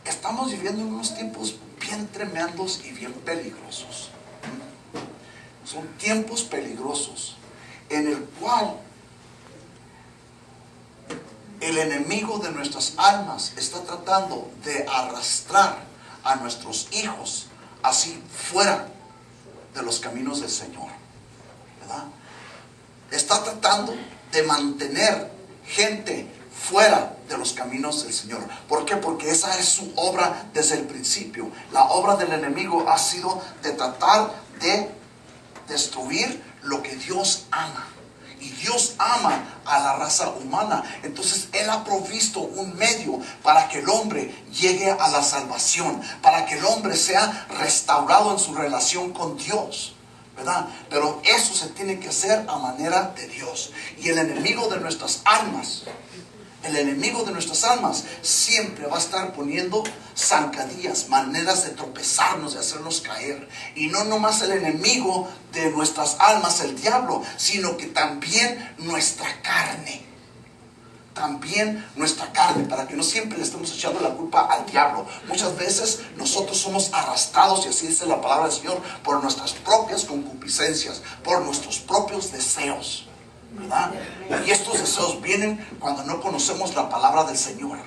estamos viviendo en unos tiempos bien tremendos y bien peligrosos. Son tiempos peligrosos en el cual el enemigo de nuestras almas está tratando de arrastrar a nuestros hijos así fuera de los caminos del Señor, ¿verdad? Está tratando de mantener gente fuera de los caminos del Señor. ¿Por qué? Porque esa es su obra desde el principio. La obra del enemigo ha sido de tratar de destruir lo que Dios ama. Y Dios ama a la raza humana. Entonces Él ha provisto un medio para que el hombre llegue a la salvación, para que el hombre sea restaurado en su relación con Dios, ¿verdad? Pero eso se tiene que hacer a manera de Dios. Y el enemigo de nuestras almas, siempre va a estar poniendo zancadillas, maneras de tropezarnos, de hacernos caer. Y no nomás el enemigo de nuestras almas, el diablo, sino que también nuestra carne. Para que no siempre le estemos echando la culpa al diablo. Muchas veces nosotros somos arrastrados, y así dice la palabra del Señor, por nuestras propias concupiscencias, por nuestros propios deseos, ¿verdad? Y estos deseos vienen cuando no conocemos la palabra del Señor.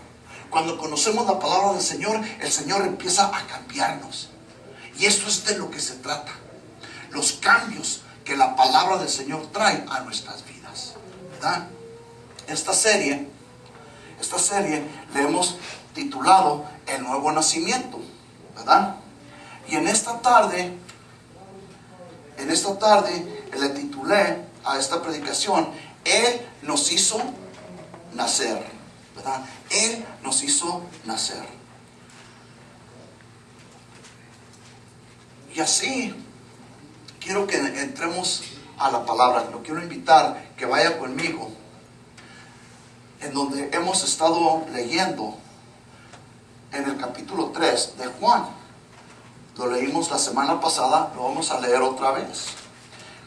Cuando conocemos la palabra del Señor, el Señor empieza a cambiarnos. Y esto es de lo que se trata. Los cambios que la palabra del Señor trae a nuestras vidas, ¿verdad? Esta serie le hemos titulado El Nuevo Nacimiento, ¿verdad? Y en esta tarde le titulé a esta predicación, Él nos hizo nacer, ¿verdad? Él nos hizo nacer. Y así quiero que entremos a la palabra. Lo quiero invitar que vaya conmigo en donde hemos estado leyendo en el capítulo 3 de Juan. Lo leímos la semana pasada, lo vamos a leer otra vez.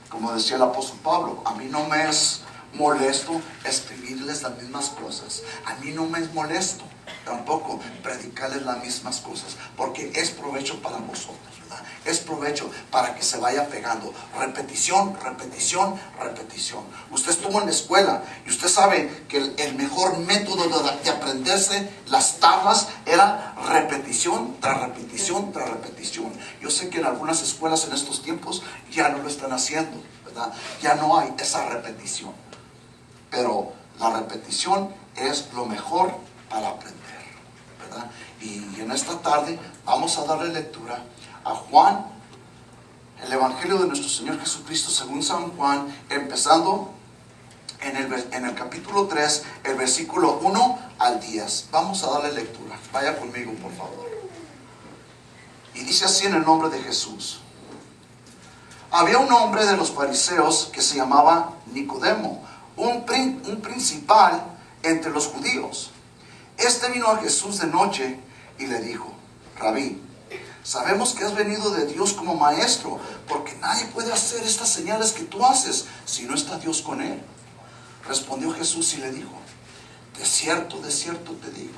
Como decía el apóstol Pablo, a mí no me es molesto escribirles las mismas cosas. A mí no me es molesto tampoco predicarles las mismas cosas, porque es provecho para vosotros, ¿verdad? Es provecho para que se vaya pegando. Repetición. Usted estuvo en la escuela y usted sabe que el mejor método de aprenderse las tablas era repetición tras repetición tras repetición. Yo sé que en algunas escuelas en estos tiempos ya no lo están haciendo, ¿verdad? Ya no hay esa repetición. Pero la repetición es lo mejor para aprender, ¿verdad? Y en esta tarde vamos a darle lectura a Juan, el Evangelio de nuestro Señor Jesucristo según San Juan, empezando en el capítulo 3, el versículo 1 al 10. Vamos a darle lectura. Vaya conmigo, por favor. Y dice así en el nombre de Jesús. Había un hombre de los fariseos que se llamaba Nicodemo, un principal entre los judíos. Este vino a Jesús de noche y le dijo: Rabí, sabemos que has venido de Dios como maestro, porque nadie puede hacer estas señales que tú haces si no está Dios con él. Respondió Jesús y le dijo: de cierto te digo,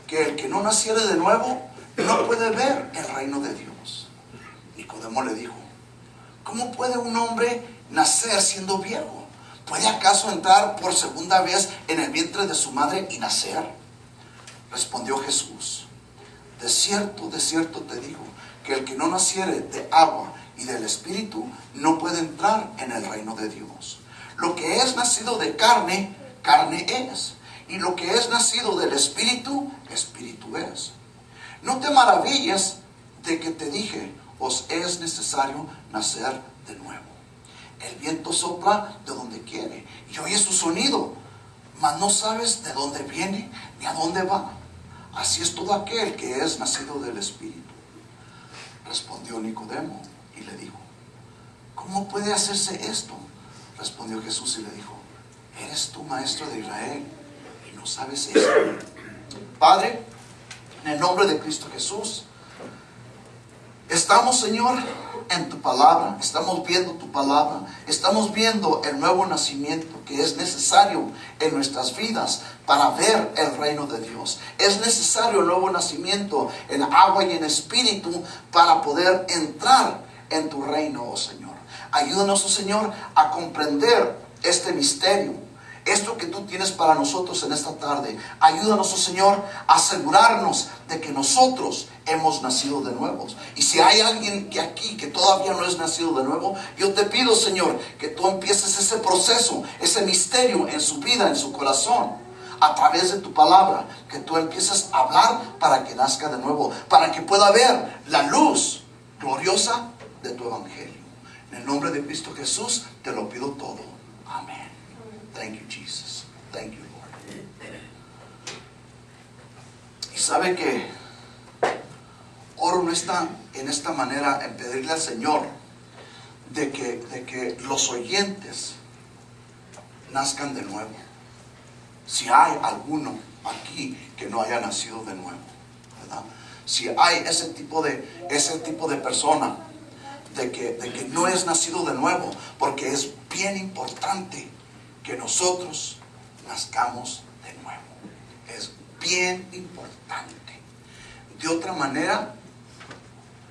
que el que no naciere de nuevo no puede ver el reino de Dios. Nicodemo le dijo: ¿cómo puede un hombre nacer siendo viejo? ¿Puede acaso entrar por segunda vez en el vientre de su madre y nacer? Respondió Jesús: de cierto te digo, que el que no naciere de agua y del Espíritu no puede entrar en el reino de Dios. Lo que es nacido de carne, carne es, y lo que es nacido del Espíritu, Espíritu es. No te maravilles de que te dije, os es necesario nacer de nuevo. El viento sopla de donde quiere y oye su sonido, mas no sabes de dónde viene ni a dónde va. Así es todo aquel que es nacido del Espíritu. Respondió Nicodemo y le dijo: ¿cómo puede hacerse esto? Respondió Jesús y le dijo: ¿eres tú maestro de Israel y no sabes esto? Padre, en el nombre de Cristo Jesús, estamos, Señor, en tu palabra, estamos viendo tu palabra, estamos viendo el nuevo nacimiento que es necesario en nuestras vidas para ver el reino de Dios. Es necesario el nuevo nacimiento en agua y en espíritu para poder entrar en tu reino, oh Señor. Ayúdanos, oh Señor, a comprender este misterio, esto que tú tienes para nosotros en esta tarde. Ayúdanos, oh Señor, a asegurarnos de que nosotros hemos nacido de nuevo. Y si hay alguien que aquí que todavía no es nacido de nuevo, yo te pido, Señor, que tú empieces ese proceso, ese misterio en su vida, en su corazón, a través de tu palabra, que tú empieces a hablar para que nazca de nuevo, para que pueda ver la luz gloriosa de tu evangelio. En el nombre de Cristo Jesús te lo pido todo. Amén. Thank you, Jesus. Thank you, Lord. Y sabe que oro en esta manera en pedirle al Señor de que los oyentes nazcan de nuevo. Si hay alguno aquí que no haya nacido de nuevo, ¿verdad? Si hay ese tipo de persona de que no es nacido de nuevo, porque es bien importante que nosotros nazcamos de nuevo. Es bien importante. De otra manera,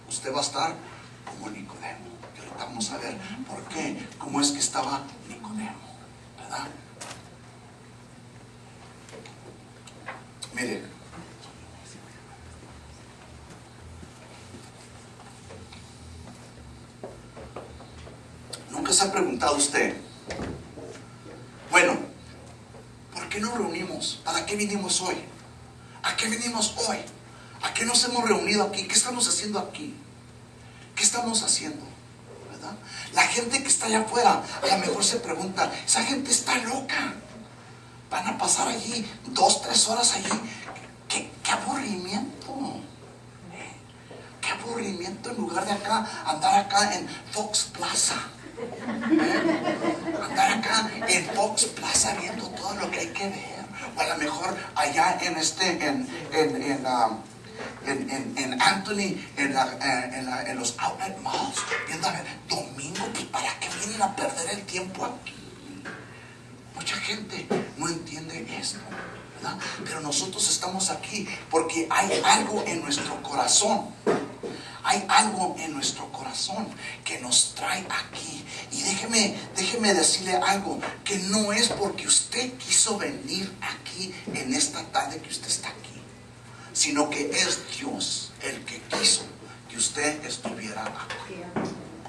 usted va a estar como Nicodemo. Y ahorita vamos a ver por qué, cómo es que estaba Nicodemo, ¿verdad? Mire, ¿nunca se ha preguntado usted, bueno, ¿por qué nos reunimos? ¿Para qué vinimos hoy? ¿A qué venimos hoy? ¿A qué nos hemos reunido aquí? ¿Qué estamos haciendo aquí? ¿Qué estamos haciendo? ¿Verdad? La gente que está allá afuera a lo mejor se pregunta, esa gente está loca. Van a pasar allí 2, 3 horas allí. ¿Qué aburrimiento? Qué aburrimiento en lugar de acá, andar acá en Fox Plaza. Andar acá en Fox Plaza viendo todo lo que hay que ver. O a lo mejor allá en Anthony, en los outlet malls, viendo a ver, domingo, pues ¿para qué vienen a perder el tiempo aquí? Mucha gente no entiende esto, ¿verdad? Pero nosotros estamos aquí porque hay algo en nuestro corazón. Hay algo en nuestro corazón que nos trae aquí. Y déjeme decirle algo, que no es porque usted quiso venir aquí en esta tarde que usted está aquí, sino que es Dios el que quiso que usted estuviera aquí.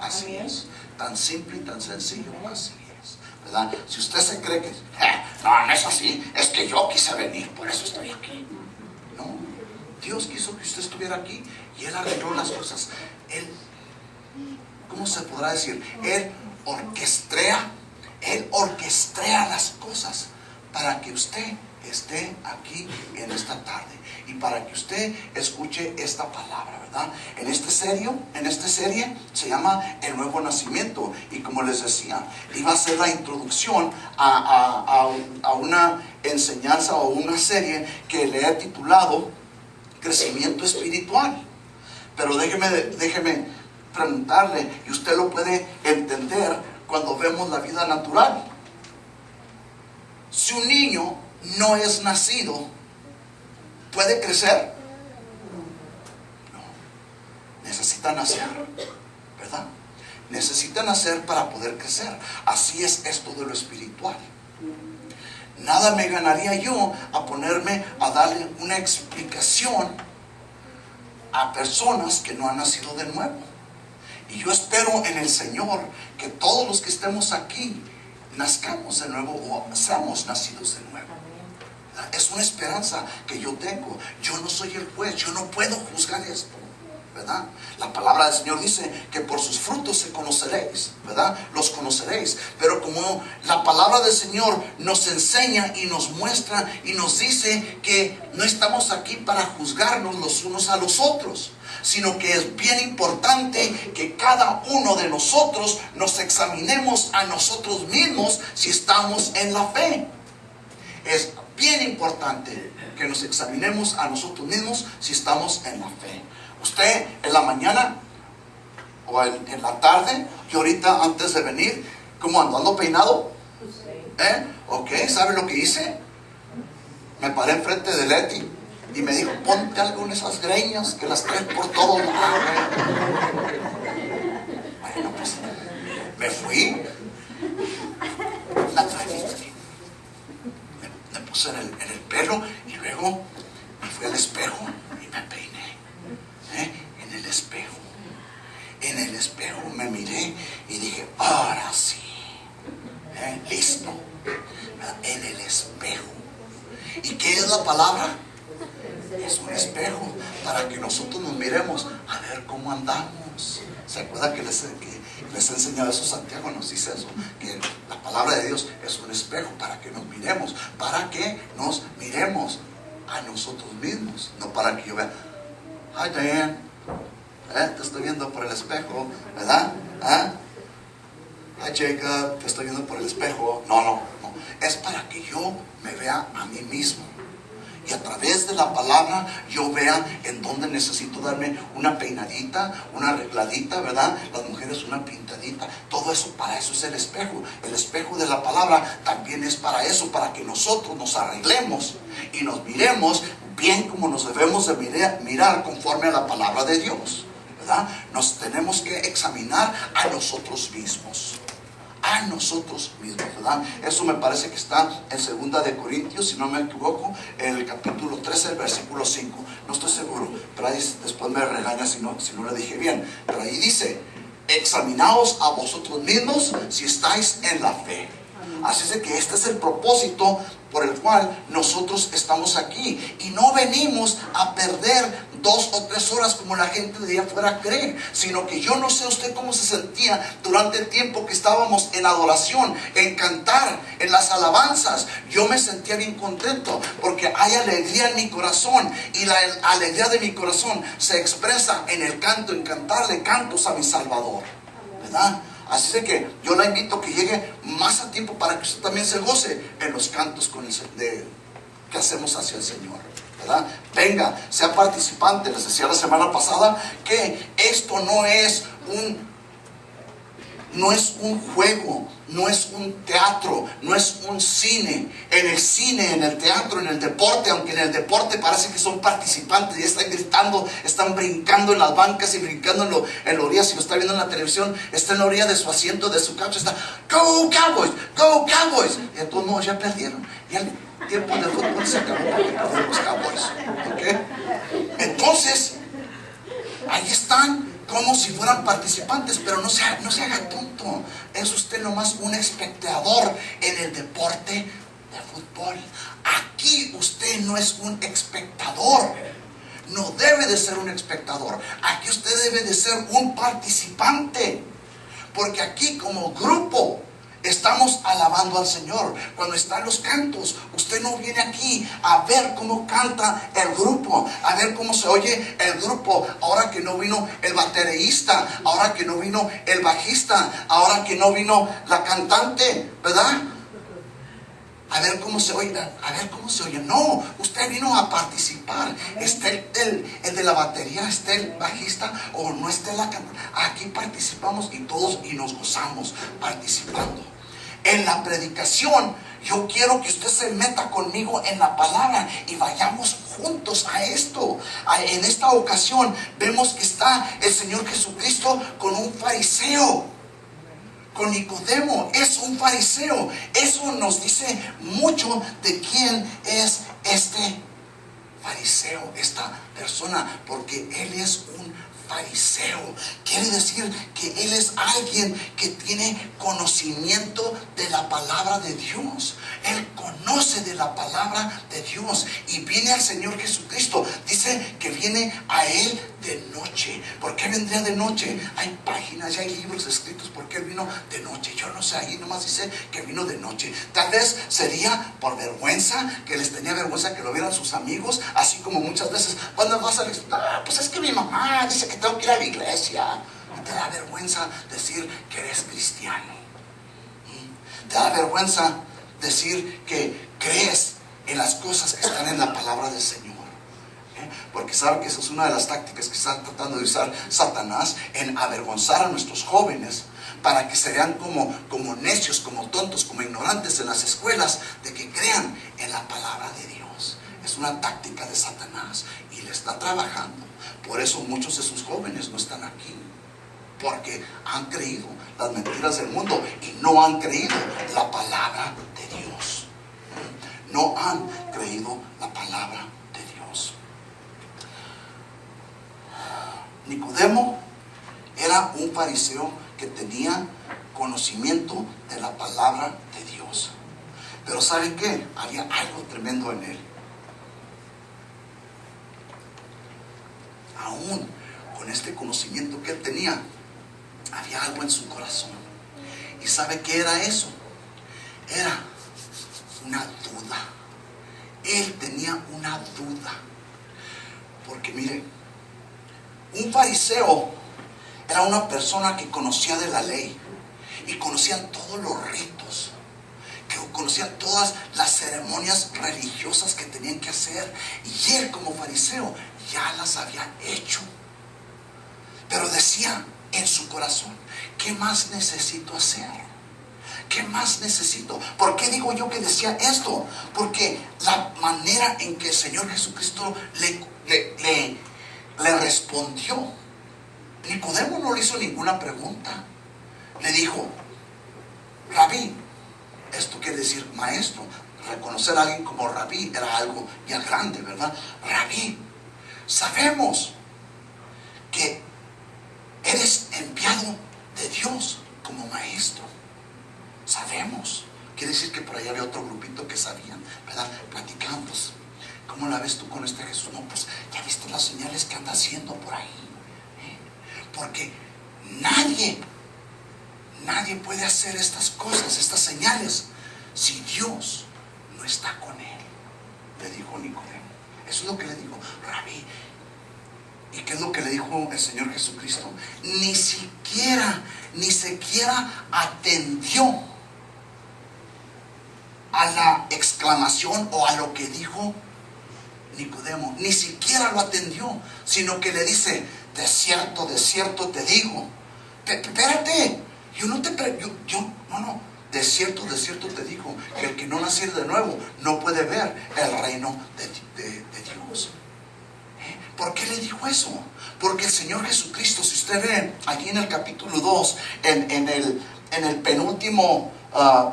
Así es, tan simple y tan sencillo, así es, ¿verdad? Si usted se cree que no es así, es que yo quise venir, por eso estoy aquí. No, Dios quiso que usted estuviera aquí y Él arregló las cosas. Él, ¿cómo se podrá decir? Él orquestea las cosas para que usted esté aquí en esta tarde y para que usted escuche esta palabra, ¿verdad? En esta serie se llama El Nuevo Nacimiento, y como les decía, iba a ser la introducción a una enseñanza o una serie que le he titulado Crecimiento Espiritual. Pero déjeme preguntarle, y usted lo puede entender cuando vemos la vida natural. Si un niño no es nacido, ¿puede crecer? No. Necesita nacer, ¿verdad? Necesita nacer para poder crecer. Así es esto de lo espiritual. Nada me ganaría yo a ponerme a darle una explicación a personas que no han nacido de nuevo. Y yo espero en el Señor que todos los que estemos aquí nazcamos de nuevo o seamos nacidos de nuevo. Es una esperanza que yo tengo. Yo no soy el juez, yo no puedo juzgar esto, ¿verdad? La palabra del Señor dice que por sus frutos se conoceréis, ¿verdad? Los conoceréis. Pero como la palabra del Señor nos enseña y nos muestra y nos dice que no estamos aquí para juzgarnos los unos a los otros, sino que es bien importante que cada uno de nosotros nos examinemos a nosotros mismos si estamos en la fe. Es bien importante que nos examinemos a nosotros mismos si estamos en la fe. Usted en la mañana o en la tarde, yo ahorita antes de venir, ¿cómo ando? ¿Ando peinado? Ok, ¿sabe lo que hice? Me paré enfrente de Leti y me dijo, ponte algo en esas greñas que las traes por todos lados. Bueno, pues me fui, la traje, me puse en el pelo y luego me fui al espejo y me peiné. En el espejo. En el espejo me miré y dije, ahora sí, listo. En el espejo. ¿Y qué es la palabra? Es un espejo para que nosotros nos miremos a ver cómo andamos. ¿Se acuerdan que les he enseñado eso? Santiago nos dice eso, que la palabra de Dios es un espejo para que nos miremos, a nosotros mismos, no para que yo vea, hi Diane, te estoy viendo por el espejo, ¿verdad? Hi Jacob, te estoy viendo por el espejo. No, es para que yo me vea a mí mismo. Y a través de la palabra yo vea en dónde necesito darme una peinadita, una arregladita, ¿verdad? Las mujeres una pintadita. Todo eso, para eso es el espejo. El espejo de la palabra también es para eso, para que nosotros nos arreglemos y nos miremos bien como nos debemos de mirar conforme a la palabra de Dios, ¿verdad? Nos tenemos que examinar a nosotros mismos. A nosotros mismos, ¿verdad? Eso me parece que está en 2 de Corintios, si no me equivoco, en el capítulo 13, el versículo 5. No estoy seguro, pero ahí después me regaña si no le dije bien. Pero ahí dice, examinaos a vosotros mismos si estáis en la fe. Así es de que este es el propósito por el cual nosotros estamos aquí. Y no venimos a perder 2 o 3 horas como la gente de allá afuera cree, sino que yo no sé usted cómo se sentía durante el tiempo que estábamos en adoración, en cantar, en las alabanzas. Yo me sentía bien contento porque hay alegría en mi corazón, y la alegría de mi corazón se expresa en el canto, en cantarle cantos a mi Salvador, ¿verdad? Así de que yo la invito a que llegue más a tiempo para que usted también se goce en los cantos que hacemos hacia el Señor, ¿verdad? Venga, sea participante. Les decía la semana pasada que esto no es un juego, no es un teatro, no es un cine. En el cine, en el teatro, en el deporte, aunque en el deporte parece que son participantes y están gritando, están brincando en las bancas y brincando en la orilla. Si lo está viendo en la televisión, está en la orilla de su asiento, de su couch, está Go Cowboys, Go Cowboys. Y de todos modos ya perdieron. Ya el tiempo de fútbol se acabó porque perdieron los Cowboys, ¿okay? Entonces ahí están como si fueran participantes, pero no se haga tonto. Es usted nomás un espectador en el deporte de fútbol. Aquí usted no es un espectador. No debe de ser un espectador. Aquí usted debe de ser un participante. Porque aquí como grupo estamos alabando al Señor. Cuando están los cantos, usted no viene aquí a ver cómo canta el grupo, a ver cómo se oye el grupo. Ahora que no vino el baterista, ahora que no vino el bajista, ahora que no vino la cantante, ¿verdad? A ver cómo se oye, No, usted vino a participar. Esté el de la batería, esté el bajista o no esté la cantante. Aquí participamos y todos nos gozamos participando. En la predicación, yo quiero que usted se meta conmigo en la palabra y vayamos juntos a esto. En esta ocasión vemos que está el Señor Jesucristo con un fariseo, con Nicodemo. Es un fariseo. Eso nos dice mucho de quién es este fariseo, esta persona, porque él es un fariseo. Quiere decir que él es alguien que tiene conocimiento de la palabra de Dios. Él conoce de la palabra de Dios y viene al Señor Jesucristo. Dice que viene a él de noche. ¿Por qué vendría de noche? Hay páginas y hay libros escritos por qué él vino de noche. Yo no sé, ahí nomás dice que vino de noche. Tal vez sería por vergüenza, que les tenía vergüenza que lo vieran sus amigos, así como muchas veces cuando vas a decir, pues es que mi mamá dice que tengo que ir a la iglesia. Te da vergüenza decir que eres cristiano. Te da vergüenza decir que crees en las cosas que están en la palabra del Señor. Porque saben que esa es una de las tácticas que está tratando de usar Satanás, en avergonzar a nuestros jóvenes para que se vean como necios, como tontos, como ignorantes en las escuelas, de que crean en la palabra de Dios. Es una táctica de Satanás y le está trabajando. Por eso muchos de sus jóvenes no están aquí, porque han creído las mentiras del mundo y no han creído la palabra de Dios. No han creído la palabra de Dios. Nicodemo era un fariseo que tenía conocimiento de la palabra de Dios. Pero ¿saben qué? Había algo tremendo en él. Aún con este conocimiento que él tenía, había algo en su corazón. ¿Y sabe qué era eso? Era una duda. Él tenía una duda. Porque mire, un fariseo era una persona que conocía de la ley y conocían todos los ritos, que conocían todas las ceremonias religiosas que tenían que hacer, y él como fariseo ya las había hecho. Pero decía en su corazón: ¿qué más necesito hacer? ¿Qué más necesito? ¿Por qué digo yo que decía esto? Porque la manera en que el Señor Jesucristo le respondió, Nicodemo no le hizo ninguna pregunta. Le dijo: Rabí, esto quiere decir maestro. Reconocer a alguien como rabí era algo ya grande, ¿verdad? Rabí, sabemos que eres enviado de Dios como maestro. Sabemos. Quiere decir que por allá había otro grupito que sabían, ¿verdad? Platicando. ¿Cómo la ves tú con este Jesús? No, pues ya viste las señales que anda haciendo por ahí. Porque nadie puede hacer estas cosas, estas señales, si Dios no está con él. Le dijo Nicodemo. Eso es lo que le dijo: Rabí. ¿Y qué es lo que le dijo el Señor Jesucristo? Ni siquiera atendió a la exclamación o a lo que dijo Nicodemo. Ni siquiera lo atendió, sino que le dice: de cierto te digo. Espérate, de cierto te digo, que el que no naciere de nuevo no puede ver el reino de Dios. ¿Por qué le dijo eso? Porque el Señor Jesucristo, si usted ve aquí en el capítulo 2, en el penúltimo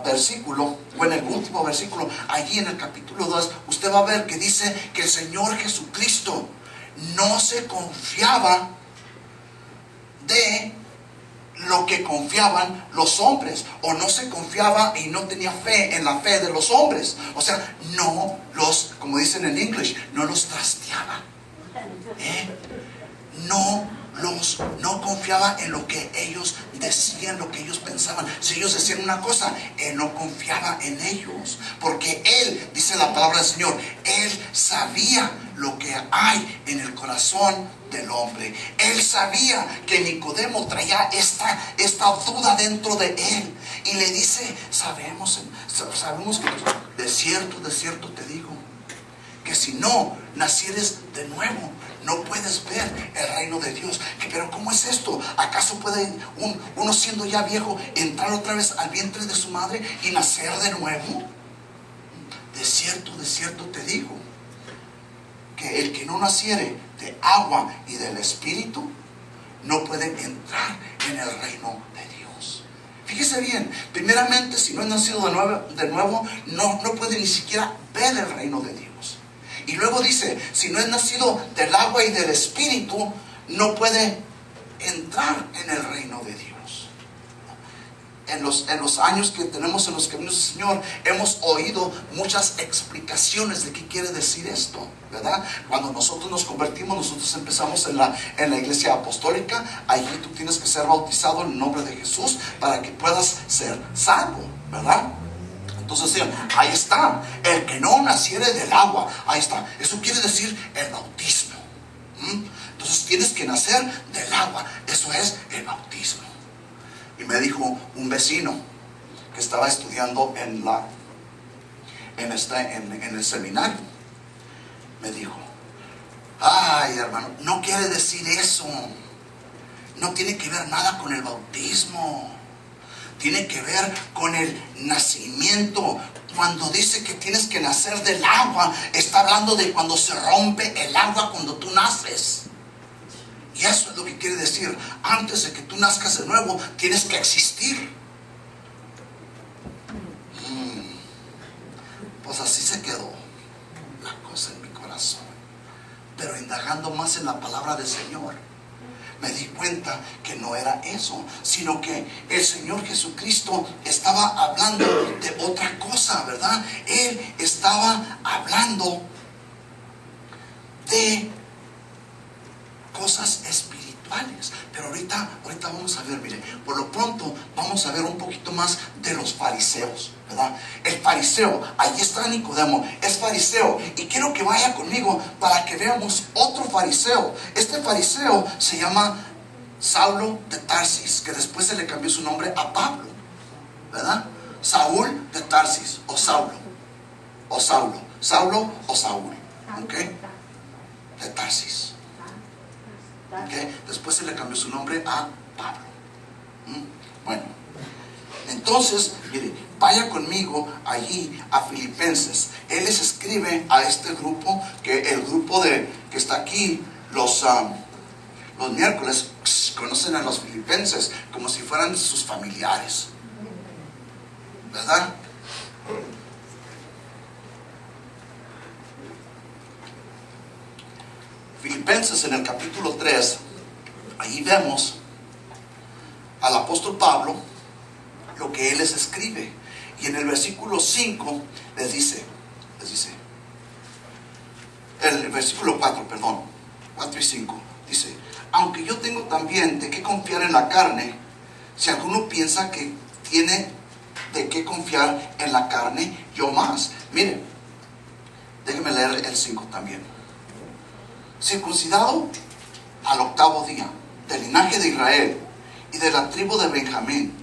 versículo, o en el último versículo, allí en el capítulo 2, usted va a ver que dice que el Señor Jesucristo no se confiaba de lo que confiaban los hombres, o no se confiaba y no tenía fe en la fe de los hombres. O sea, no los, como dicen en inglés, no los trasteaba. No confiaba en lo que ellos decían, lo que ellos pensaban. Si ellos decían una cosa, él no confiaba en ellos, porque él, dice la palabra del Señor, él sabía lo que hay en el corazón del hombre. Él sabía que Nicodemo traía esta duda dentro de él, y le dice: sabemos que de cierto te digo, que si no nacieres de nuevo, no puedes ver el reino de Dios. Pero ¿cómo es esto? ¿Acaso puede uno siendo ya viejo entrar otra vez al vientre de su madre y nacer de nuevo? De cierto te digo, que el que no naciere de agua y del Espíritu no puede entrar en el reino de Dios. Fíjese bien, primeramente, si no es nacido de nuevo, no puede ni siquiera ver el reino de Dios. Y luego dice: si no es nacido del agua y del Espíritu, no puede entrar en el reino de Dios. En los años que tenemos en los caminos del Señor, hemos oído muchas explicaciones de qué quiere decir esto, ¿verdad? Cuando nosotros nos convertimos, nosotros empezamos en la iglesia apostólica. Allí tú tienes que ser bautizado en el nombre de Jesús para que puedas ser salvo, ¿verdad? Entonces, ahí está, el que no naciere del agua, ahí está, eso quiere decir el bautismo. Entonces tienes que nacer del agua, eso es el bautismo. Y me dijo un vecino que estaba estudiando en el seminario, me dijo: ay, hermano, no quiere decir eso, no tiene que ver nada con el bautismo. tiene que ver con el nacimiento. Cuando dice que tienes que nacer del agua, está hablando de cuando se rompe el agua cuando tú naces. Y eso es lo que quiere decir. Antes de que tú nazcas de nuevo, tienes que existir. Pues así se quedó la cosa en mi corazón. Pero indagando más en la palabra del Señor, me di cuenta que no era eso, sino que el Señor Jesucristo estaba hablando de otra cosa, ¿verdad? Él estaba hablando de cosas espirituales. Pero ahorita vamos a ver, mire, por lo pronto vamos a ver un poquito más de los fariseos, ¿verdad? El fariseo, ahí está Nicodemo, es fariseo. Y quiero que vaya conmigo para que veamos otro fariseo. Este fariseo se llama Saulo de Tarsis, que después se le cambió su nombre a Pablo, ¿verdad? Saúl de Tarsis, o Saulo, Saulo o Saúl, ¿ok? De Tarsis. Okay. Después se le cambió su nombre a Pablo. Bueno, entonces, mire, vaya conmigo allí a Filipenses. Él les escribe a este grupo, que el grupo que está aquí los miércoles, conocen a los filipenses como si fueran sus familiares, ¿verdad? Filipenses en el capítulo 3, ahí vemos al apóstol Pablo, lo que él les escribe. Y en el versículo 5 les dice, el versículo 4 y 5, dice: aunque yo tengo también de qué confiar en la carne, si alguno piensa que tiene de qué confiar en la carne, yo más. Miren, déjenme leer el 5 también. Circuncidado al 8º día, del linaje de Israel y de la tribu de Benjamín,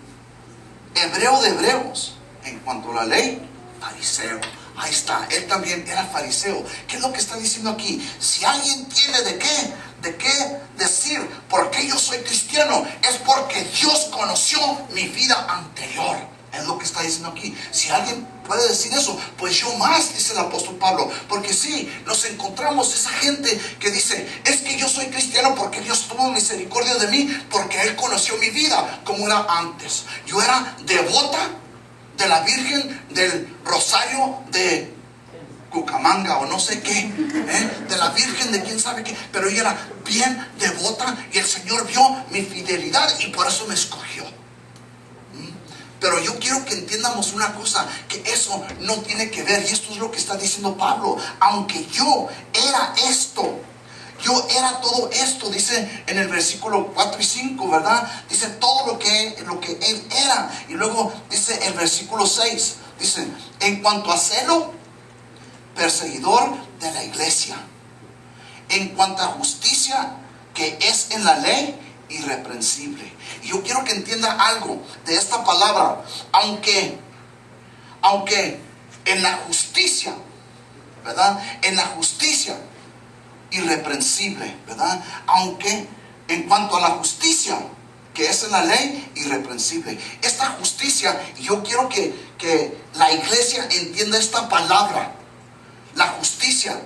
hebreo de hebreos, en cuanto a la ley, fariseo. Ahí está, él también era fariseo. ¿Qué es lo que está diciendo aquí? Si alguien tiene de qué decir por qué yo soy cristiano, es porque Dios conoció mi vida anterior. Es lo que está diciendo aquí. Si alguien puede decir eso, pues yo más, dice el apóstol Pablo. Porque sí, nos encontramos esa gente que dice: es que yo soy cristiano porque Dios tuvo misericordia de mí, porque Él conoció mi vida como era antes. Yo era devota de la Virgen del Rosario de Cucamonga o no sé qué, de la Virgen de quién sabe qué, pero ella era bien devota y el Señor vio mi fidelidad y por eso me escogió. Pero yo quiero que entiendamos una cosa, que eso no tiene que ver, y esto es lo que está diciendo Pablo. Aunque yo era esto, yo era todo esto, dice en el versículo 4 y 5, ¿verdad? Dice todo lo que él era. Y luego dice el versículo 6, dice: en cuanto a celo, perseguidor de la iglesia. En cuanto a justicia que es en la ley, irreprensible. Y yo quiero que entienda algo de esta palabra. Aunque en la justicia, ¿verdad? En la justicia irreprensible, ¿verdad? Aunque en cuanto a la justicia que es en la ley, irreprensible. Esta justicia, yo quiero que la iglesia entienda esta palabra. La justicia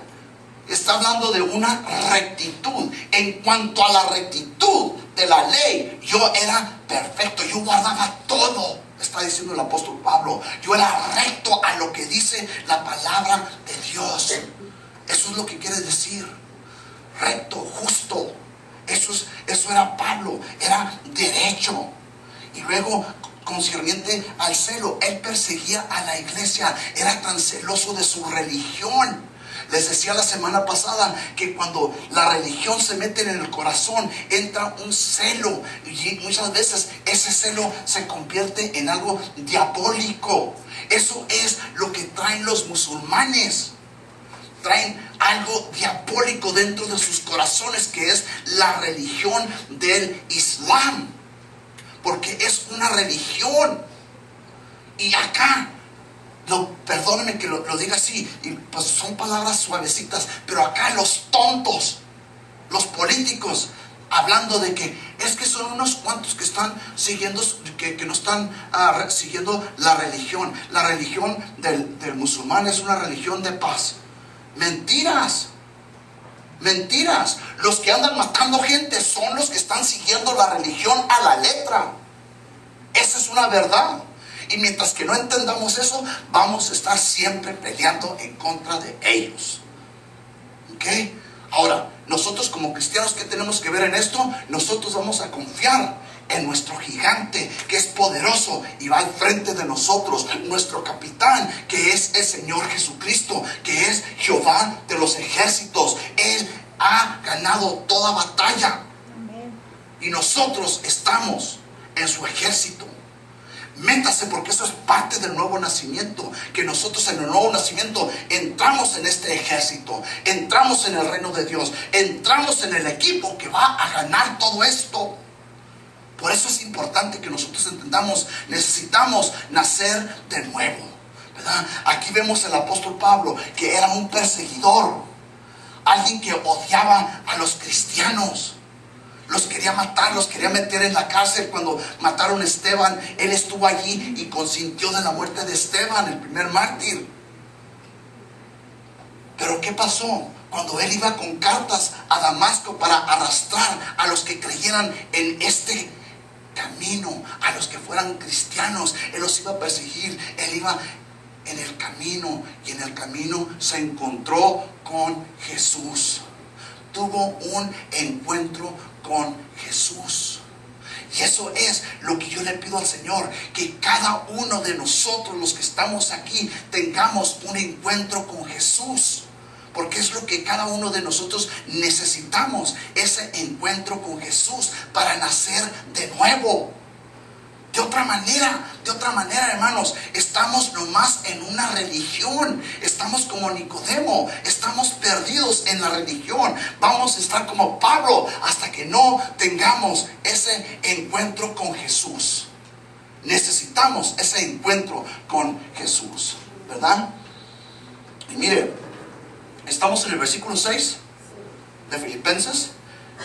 está hablando de una rectitud. En cuanto a la rectitud de la ley, yo era perfecto, yo guardaba todo, está diciendo el apóstol Pablo. Yo era recto a lo que dice la palabra de Dios. Eso es lo que quiere decir recto, justo. Eso era Pablo, era derecho. Y luego, concerniente al celo, él perseguía a la iglesia, era tan celoso de su religión. Les decía la semana pasada que cuando la religión se mete en el corazón, entra un celo, y muchas veces ese celo se convierte en algo diabólico. Eso es lo que traen los musulmanes. Traen algo diabólico dentro de sus corazones, que es la religión del Islam, porque es una religión. Y acá, perdónenme que lo diga así, y pues son palabras suavecitas, pero acá los tontos, los políticos, hablando de que Es que son unos cuantos que están siguiendo, que no están siguiendo la religión. La religión del musulmán es una religión de paz. Mentiras. Mentiras. Los que andan matando gente son los que están siguiendo la religión a la letra. Esa es una verdad. Y mientras que no entendamos eso, vamos a estar siempre peleando en contra de ellos. ¿Ok? Ahora, nosotros como cristianos, ¿qué tenemos que ver en esto? Nosotros vamos a confiar en nuestro gigante, que es poderoso y va al frente de nosotros. Nuestro capitán, que es el Señor Jesucristo, que es Jehová de los ejércitos. Él ha ganado toda batalla. Y nosotros estamos en su ejército. Métase, porque eso es parte del nuevo nacimiento. Que nosotros en el nuevo nacimiento entramos en este ejército, entramos en el reino de Dios, entramos en el equipo que va a ganar todo esto. Por eso es importante que nosotros entendamos, necesitamos nacer de nuevo, ¿verdad? Aquí vemos al apóstol Pablo, que era un perseguidor, alguien que odiaba a los cristianos. Los quería matar, los quería meter en la cárcel. Cuando mataron a Esteban, él estuvo allí y consintió de la muerte de Esteban, el primer mártir. Pero ¿qué pasó? Cuando él iba con cartas a Damasco para arrastrar a los que creyeran en este camino, a los que fueran cristianos, él los iba a perseguir. Él iba en el camino, y en el camino se encontró con Jesús. Tuvo un encuentro con Jesús. Y eso es lo que yo le pido al Señor, que cada uno de nosotros, los que estamos aquí, tengamos un encuentro con Jesús. Porque es lo que cada uno de nosotros necesitamos, ese encuentro con Jesús para nacer de nuevo. De otra manera, hermanos, estamos nomás en una religión. Estamos como Nicodemo, estamos perdidos en la religión. Vamos a estar como Pablo hasta que no tengamos ese encuentro con Jesús. Necesitamos ese encuentro con Jesús, ¿verdad? Y mire, estamos en el versículo 6 de Filipenses.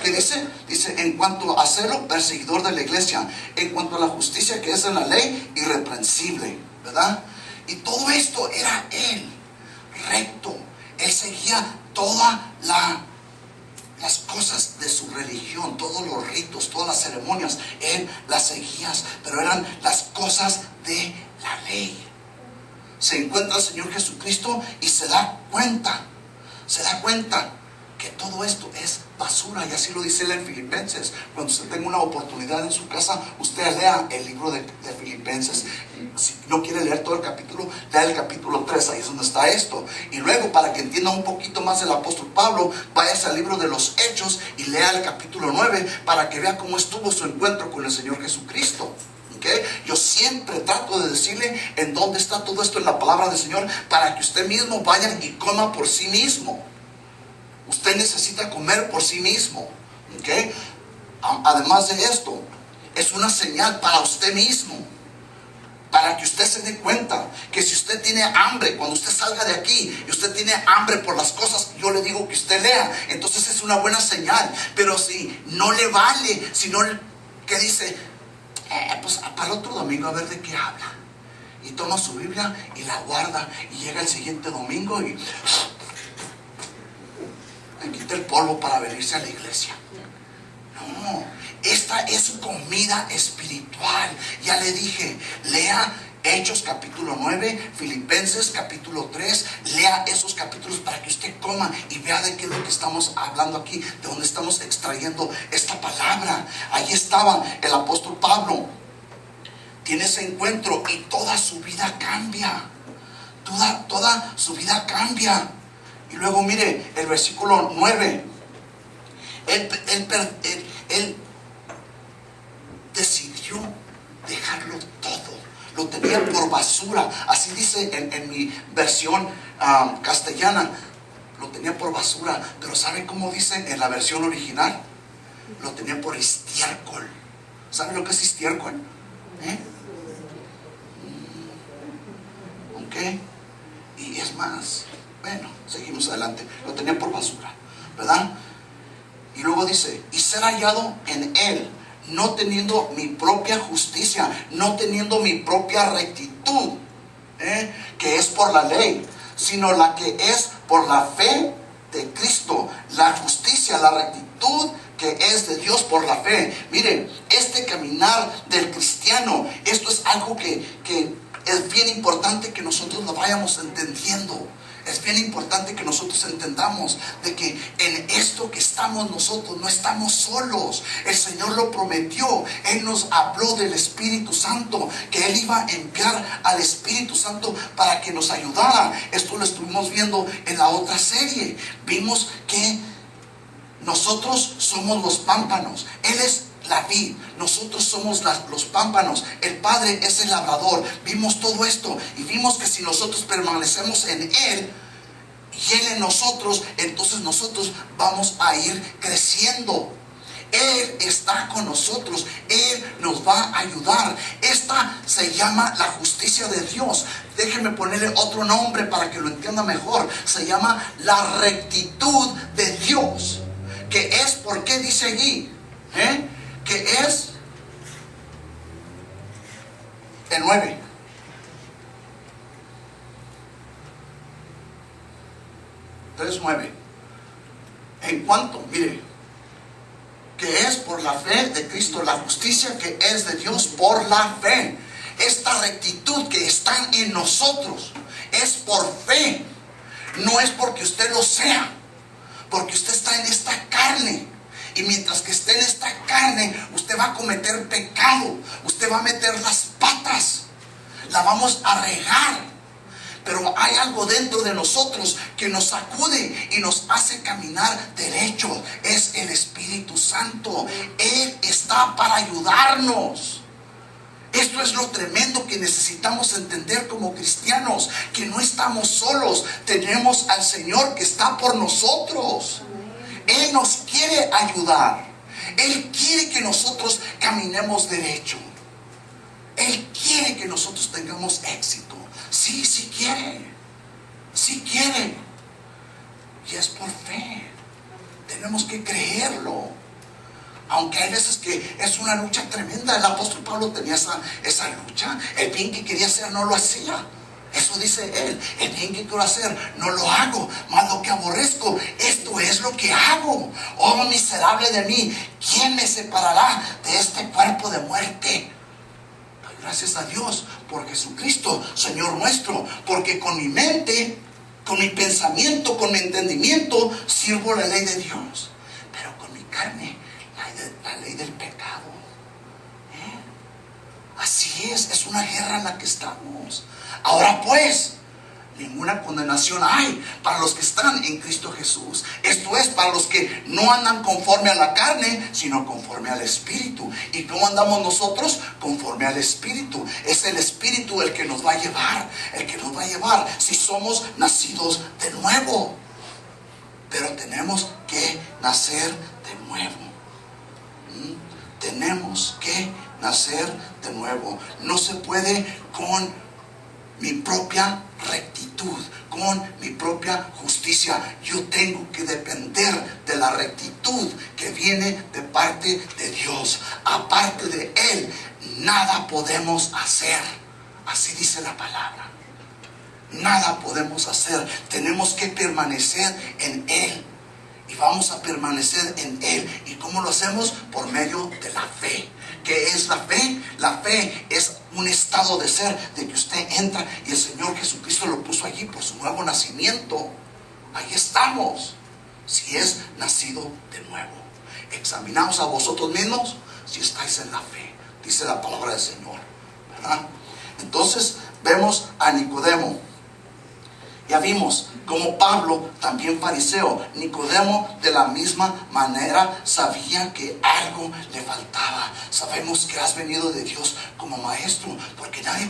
¿Qué dice? Dice, en cuanto a celo, perseguidor de la iglesia. En cuanto a la justicia que es en la ley, irreprensible, ¿verdad? Y todo esto era él, recto. Él seguía todas las cosas de su religión, todos los ritos, todas las ceremonias. Él las seguía, pero eran las cosas de la ley. Se encuentra el Señor Jesucristo y se da cuenta que todo esto es basura. Y así lo dice él en Filipenses. Cuando usted tenga una oportunidad en su casa, usted lea el libro de Filipenses. Si no quiere leer todo el capítulo, lea el capítulo 3, ahí es donde está esto. Y luego, para que entienda un poquito más del apóstol Pablo, váyase al libro de los Hechos y lea el capítulo 9, para que vea cómo estuvo su encuentro con el Señor Jesucristo. ¿Okay? Yo siempre trato de decirle en dónde está todo esto en la palabra del Señor, para que usted mismo vaya y coma por sí mismo. Usted necesita comer por sí mismo, ¿okay? Además de esto, es una señal para usted mismo, para que usted se dé cuenta que si usted tiene hambre, cuando usted salga de aquí y usted tiene hambre por las cosas que yo le digo que usted lea, entonces es una buena señal. Pero si no le vale, si no, ¿qué dice? Pues para el otro domingo a ver de qué habla. Y toma su Biblia y la guarda, y llega el siguiente domingo y le quita el polvo para venirse a la iglesia. No, esta es comida espiritual. Ya le dije, lea Hechos capítulo 9, Filipenses capítulo 3, lea esos capítulos para que usted coma y vea de qué es lo que estamos hablando aquí, de dónde estamos extrayendo esta palabra. Ahí estaba el apóstol Pablo, tiene ese encuentro y toda su vida cambia. Toda su vida cambia. Y luego mire el versículo 9. Él decidió dejarlo todo. Lo tenía por basura. Así dice en mi versión castellana. Lo tenía por basura. Pero ¿sabe cómo dice en la versión original? Lo tenía por estiércol. ¿Sabe lo que es estiércol? Ok. Y es más, bueno, seguimos adelante. Lo tenía por basura, ¿verdad? Y luego dice, y ser hallado en él, no teniendo mi propia justicia, no teniendo mi propia rectitud, que es por la ley, sino la que es por la fe de Cristo, la justicia, la rectitud que es de Dios por la fe. Miren, este caminar del cristiano, esto es algo que es bien importante que nosotros lo vayamos entendiendo. Es bien importante que nosotros entendamos de que en esto que estamos nosotros no estamos solos. El Señor lo prometió. Él nos habló del Espíritu Santo, que Él iba a enviar al Espíritu Santo para que nos ayudara. Esto lo estuvimos viendo en la otra serie. Vimos que nosotros somos los pámpanos. Él es la vid, nosotros somos los pámpanos, el Padre es el labrador. Vimos todo esto y vimos que si nosotros permanecemos en Él y Él en nosotros, entonces nosotros vamos a ir creciendo. Él está con nosotros, Él nos va a ayudar. Esta se llama la justicia de Dios. Déjenme ponerle otro nombre para que lo entienda mejor. Se llama la rectitud de Dios, que es, ¿por qué dice allí? Que es el 9. Entonces 9. En cuanto, mire, que es por la fe de Cristo, la justicia que es de Dios por la fe. Esta rectitud que está en nosotros es por fe. No es porque usted lo sea, porque usted está en esta carne. Y mientras que esté en esta carne, usted va a cometer pecado. Usted va a meter las patas. La vamos a regar. Pero hay algo dentro de nosotros que nos sacude y nos hace caminar derecho. Es el Espíritu Santo. Él está para ayudarnos. Esto es lo tremendo que necesitamos entender como cristianos. Que no estamos solos. Tenemos al Señor que está por nosotros. Él nos quiere ayudar. Él quiere que nosotros caminemos derecho. Él quiere que nosotros tengamos éxito. Sí, sí quiere. Sí quiere. Y es por fe. Tenemos que creerlo. Aunque hay veces que es una lucha tremenda. El apóstol Pablo tenía esa lucha. El bien que quería hacer no lo hacía. Eso dice él. El bien que quiero hacer no lo hago, mas lo que aborrezco, esto es lo que hago. Oh, miserable de mí, ¿quién me separará de este cuerpo de muerte? Doy gracias a Dios por Jesucristo, Señor nuestro, porque con mi mente, con mi pensamiento, con mi entendimiento, sirvo la ley de Dios. Pero con mi carne, la ley del pecado. Así es una guerra en la que estamos. Ahora pues, ninguna condenación hay para los que están en Cristo Jesús. Esto es, para los que no andan conforme a la carne, sino conforme al Espíritu. ¿Y cómo andamos nosotros? Conforme al Espíritu. Es el Espíritu el que nos va a llevar, el que nos va a llevar si somos nacidos de nuevo. Pero tenemos que nacer de nuevo. Tenemos que nacer de nuevo. No se puede con mi propia rectitud, con mi propia justicia. Yo tengo que depender de la rectitud que viene de parte de Dios. Aparte de Él, nada podemos hacer. Así dice la palabra. Nada podemos hacer. Tenemos que permanecer en Él. Y vamos a permanecer en Él. ¿Y cómo lo hacemos? Por medio de la fe. ¿Qué es la fe? La fe es un estado de ser, de que usted entra y el Señor Jesucristo lo puso allí por su nuevo nacimiento. Ahí estamos. Si es nacido de nuevo. Examinaos a vosotros mismos si estáis en la fe. Dice la palabra del Señor, ¿verdad? Entonces vemos a Nicodemo. Ya vimos como Pablo, también fariseo, Nicodemo de la misma manera sabía que algo le faltaba. Sabemos que has venido de Dios como maestro, porque nadie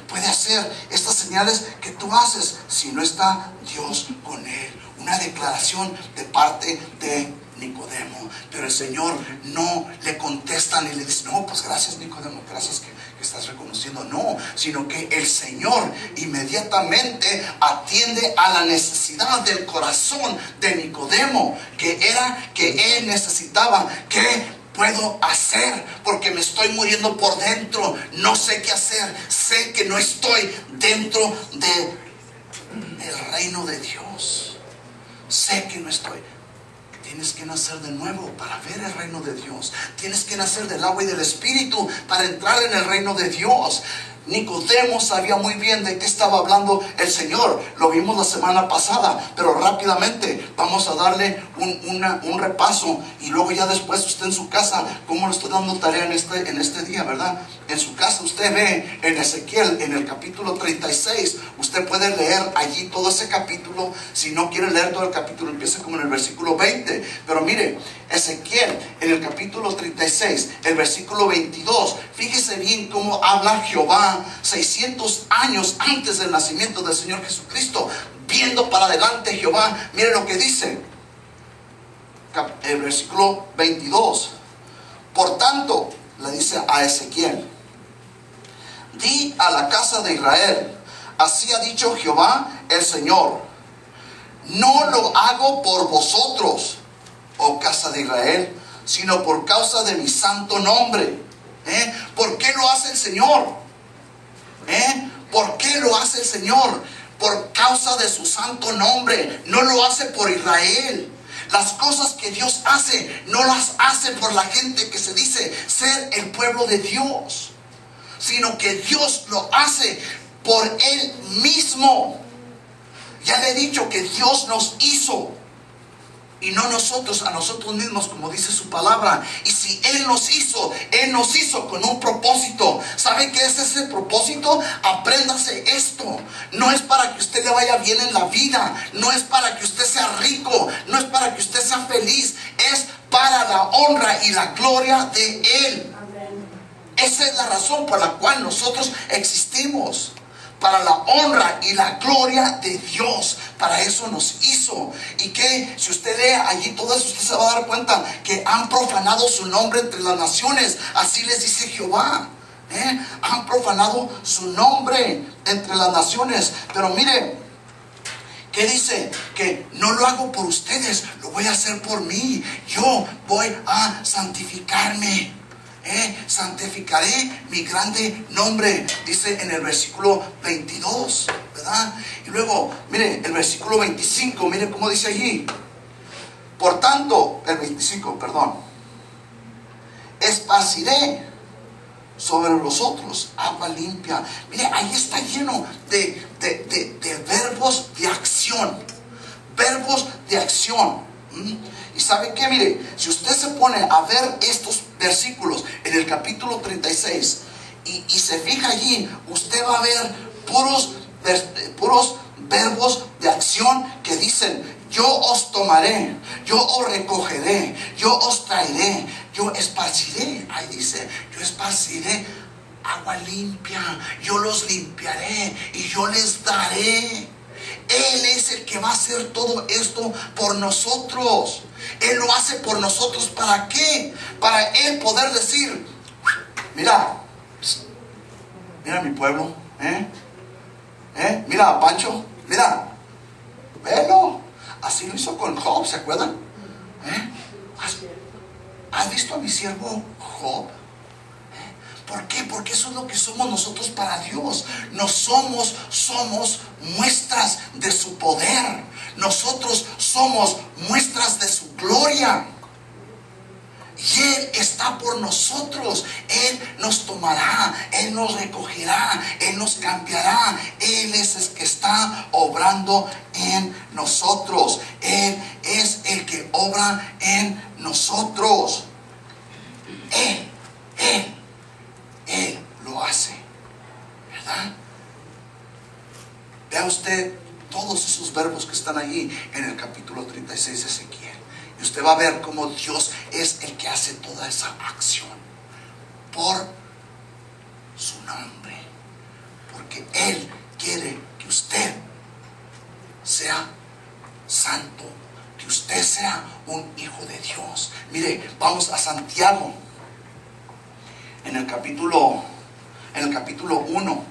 puede hacer estas señales que tú haces si no está Dios con él. Una declaración de parte de Nicodemo, pero el Señor no le contesta ni le dice, no, pues gracias Nicodemo, gracias que estás reconociendo, no, sino que el Señor inmediatamente atiende a la necesidad del corazón de Nicodemo, que era que él necesitaba que puedo hacer porque me estoy muriendo por dentro. No sé qué hacer. Sé que no estoy dentro del reino de Dios. Sé que no estoy. Tienes que nacer de nuevo para ver el reino de Dios. Tienes que nacer del agua y del Espíritu para entrar en el reino de Dios. Nicodemo sabía muy bien de qué estaba hablando el Señor. Lo vimos la semana pasada, pero rápidamente vamos a darle un repaso. Y luego ya después usted en su casa, como le estoy dando tarea en este día, ¿verdad? En su casa usted ve en Ezequiel, en el capítulo 36, usted puede leer allí todo ese capítulo. Si no quiere leer todo el capítulo, empieza como en el versículo 20. Pero mire, Ezequiel en el capítulo 36, el versículo 22, fíjese bien cómo habla Jehová 600 años antes del nacimiento del Señor Jesucristo. Viendo para adelante Jehová, mire lo que dice el versículo 22. Por tanto, le dice a Ezequiel: di a la casa de Israel, así ha dicho Jehová el Señor, no lo hago por vosotros, oh casa de Israel, sino por causa de mi santo nombre. ¿Por qué lo hace el Señor? ¿Por qué lo hace el Señor? Por causa de su santo nombre. No lo hace por Israel. Las cosas que Dios hace, no las hace por la gente que se dice ser el pueblo de Dios, sino que Dios lo hace por Él mismo. Ya le he dicho que Dios nos hizo y no nosotros a nosotros mismos, como dice su palabra. Y si Él nos hizo con un propósito. ¿Sabe qué es ese propósito? Apréndase esto. No es para que usted le vaya bien en la vida, no es para que usted sea rico, no es para que usted sea feliz, es para la honra y la gloria de Él. Esa es la razón por la cual nosotros existimos. Para la honra y la gloria de Dios. Para eso nos hizo. Y que si usted lee allí todo eso, usted se va a dar cuenta que han profanado su nombre entre las naciones. Así les dice Jehová. Han profanado su nombre entre las naciones. Pero mire, ¿qué dice? Que no lo hago por ustedes, lo voy a hacer por mí. Yo voy a santificarme. Santificaré mi grande nombre, dice en el versículo 22, ¿verdad? Y luego, mire, el versículo 25, mire cómo dice allí. Por tanto, el 25, perdón, esparciré sobre los otros agua limpia. Mire, ahí está lleno de verbos de acción. Verbos de acción. Y ¿sabe qué? Mire, si usted se pone a ver estos versículos en el capítulo 36 y se fija allí, usted va a ver puros verbos de acción que dicen: yo os tomaré, yo os recogeré, yo os traeré, yo esparciré. Ahí dice: yo esparciré agua limpia, yo los limpiaré y yo les daré. Él es el que va a hacer todo esto por nosotros. Él lo hace por nosotros. ¿Para qué? Para Él poder decir: mira mi pueblo, mira a Pancho, mira, velo. Así lo hizo con Job, ¿se acuerdan? ¿Has visto a mi siervo Job? ¿Por qué? Porque eso es lo que somos nosotros para Dios. Somos muestras de su poder. Nosotros somos muestras de su gloria. Y Él está por nosotros. Él nos tomará, Él nos recogerá, Él nos cambiará. Él es el que está obrando en nosotros. Él es el que obra en nosotros. Él lo hace, ¿verdad? Vea usted todos esos verbos que están allí en el capítulo 36 de Ezequiel. Y usted va a ver cómo Dios es el que hace toda esa acción por su nombre. Porque Él quiere que usted sea santo, que usted sea un hijo de Dios. Mire, vamos a Santiago. En el capítulo 1,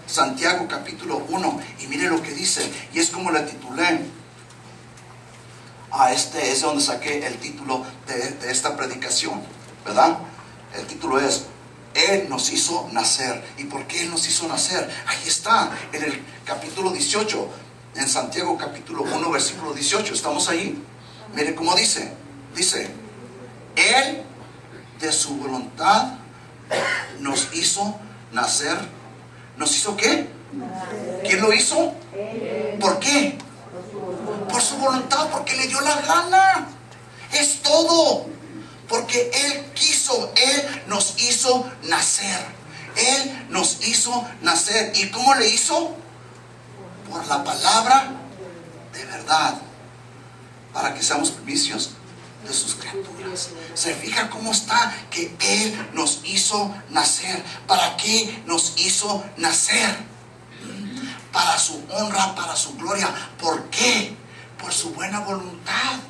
Santiago capítulo 1, y mire lo que dice, y es como le titulé a es donde saqué el título de esta predicación. ¿verdad? El título es Él nos hizo nacer. ¿Y por qué Él nos hizo nacer? Ahí está, en el capítulo 18, en Santiago capítulo 1, versículo 18. ¿Estamos ahí? Mire cómo dice. Dice, Él de su voluntad nos hizo nacer. ¿Nos hizo qué? ¿Quién lo hizo? ¿Por qué? Por su voluntad, porque le dio la gana. Es todo. Porque Él quiso, Él nos hizo nacer. Él nos hizo nacer. ¿Y cómo le hizo? Por la palabra de verdad, para que seamos primicios de sus criaturas. ¿Se fija cómo está? Que Él nos hizo nacer. ¿Para qué nos hizo nacer? Para su honra, para su gloria. ¿Por qué? Por su buena voluntad.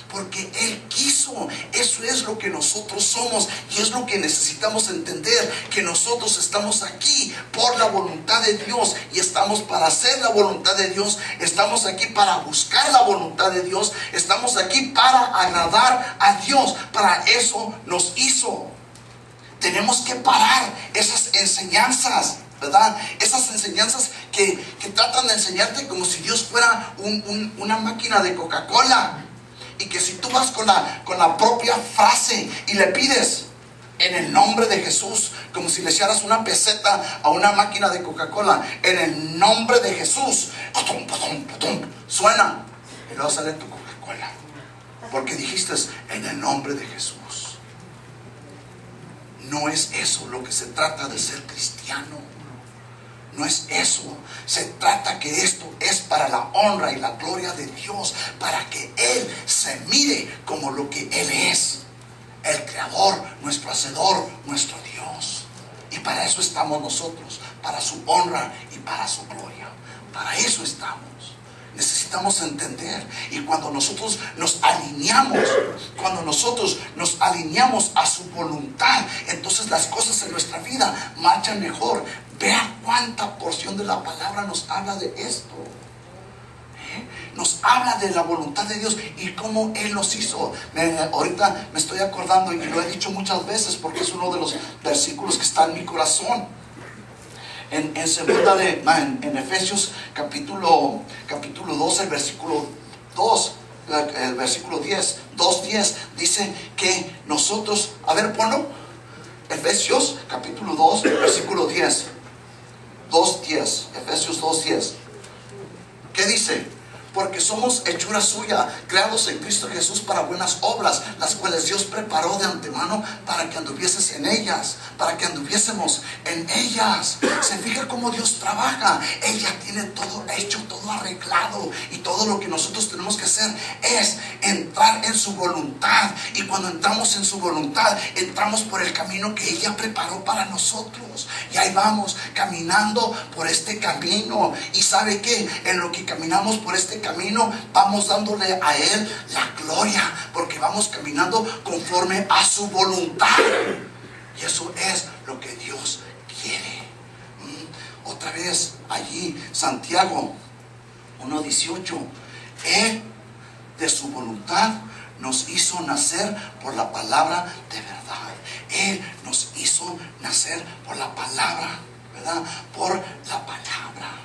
Porque Él quiso. Eso es lo que nosotros somos. Y es lo que necesitamos entender. Que nosotros estamos aquí por la voluntad de Dios. Y estamos para hacer la voluntad de Dios. Estamos aquí para buscar la voluntad de Dios. Estamos aquí para agradar a Dios. Para eso nos hizo. Tenemos que parar esas enseñanzas, ¿verdad? Esas enseñanzas que tratan de enseñarte como si Dios fuera una máquina de Coca-Cola. Y que si tú vas con la propia frase y le pides en el nombre de Jesús, como si le echaras una peseta a una máquina de Coca-Cola, en el nombre de Jesús, suena y luego sale tu Coca-Cola, porque dijiste en el nombre de Jesús. No es eso lo que se trata de ser cristiano. No es eso. Se trata que esto es para la honra y la gloria de Dios, para que Él se mire como lo que Él es, el Creador, nuestro Hacedor, nuestro Dios. Y para eso estamos nosotros, para su honra y para su gloria. Para eso estamos. Necesitamos entender. Y cuando nosotros nos alineamos a su voluntad, entonces las cosas en nuestra vida marchan mejor. Vea cuánta porción de la palabra nos habla de esto. Nos habla de la voluntad de Dios y cómo Él nos hizo. Ahorita me estoy acordando, y lo he dicho muchas veces porque es uno de los versículos que está en mi corazón. En Efesios capítulo 2, el versículo 2, el versículo 10, 2:10, dice que nosotros, a ver, ponlo, Efesios capítulo 2, versículo 10, 2:10, Efesios 2:10. ¿Qué dice? Porque somos hechura suya, creados en Cristo Jesús para buenas obras, las cuales Dios preparó de antemano para que anduvieses en ellas, para que anduviésemos en ellas. Se fija cómo Dios trabaja. Él ya tiene todo hecho, todo arreglado, y todo lo que nosotros tenemos que hacer es entrar en su voluntad. Y cuando entramos en su voluntad, entramos por el camino que ella preparó para nosotros. Y ahí vamos caminando por este camino. Y ¿sabe qué? En lo que caminamos por este camino, vamos dándole a Él la gloria, porque vamos caminando conforme a su voluntad. Y eso es lo que Dios quiere. Otra vez allí, Santiago 1:18. Él de su voluntad nos hizo nacer por la palabra de verdad. Él nos hizo nacer por la palabra, ¿verdad? Por la palabra.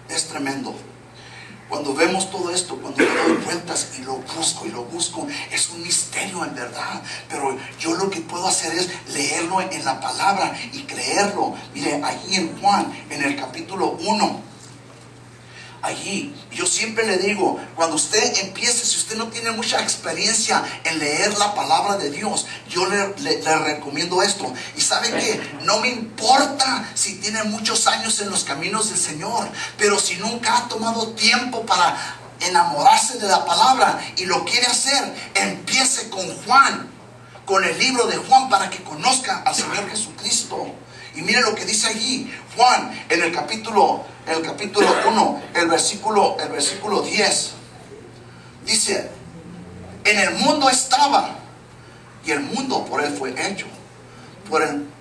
Es tremendo. Cuando vemos todo esto, cuando le doy vueltas y lo busco, es un misterio en verdad. Pero yo lo que puedo hacer es leerlo en la palabra y creerlo. Mire, allí en Juan, en el capítulo 1, allí, yo siempre le digo, cuando usted empiece, si usted no tiene mucha experiencia en leer la palabra de Dios, yo le recomiendo esto. Y ¿sabe qué? No me importa si tiene muchos años en los caminos del Señor, pero si nunca ha tomado tiempo para enamorarse de la palabra y lo quiere hacer, empiece con Juan, con el libro de Juan, para que conozca al Señor Jesucristo. Y mire lo que dice allí Juan en el capítulo 1, el versículo 10. Dice: en el mundo estaba, y el mundo por Él fue hecho,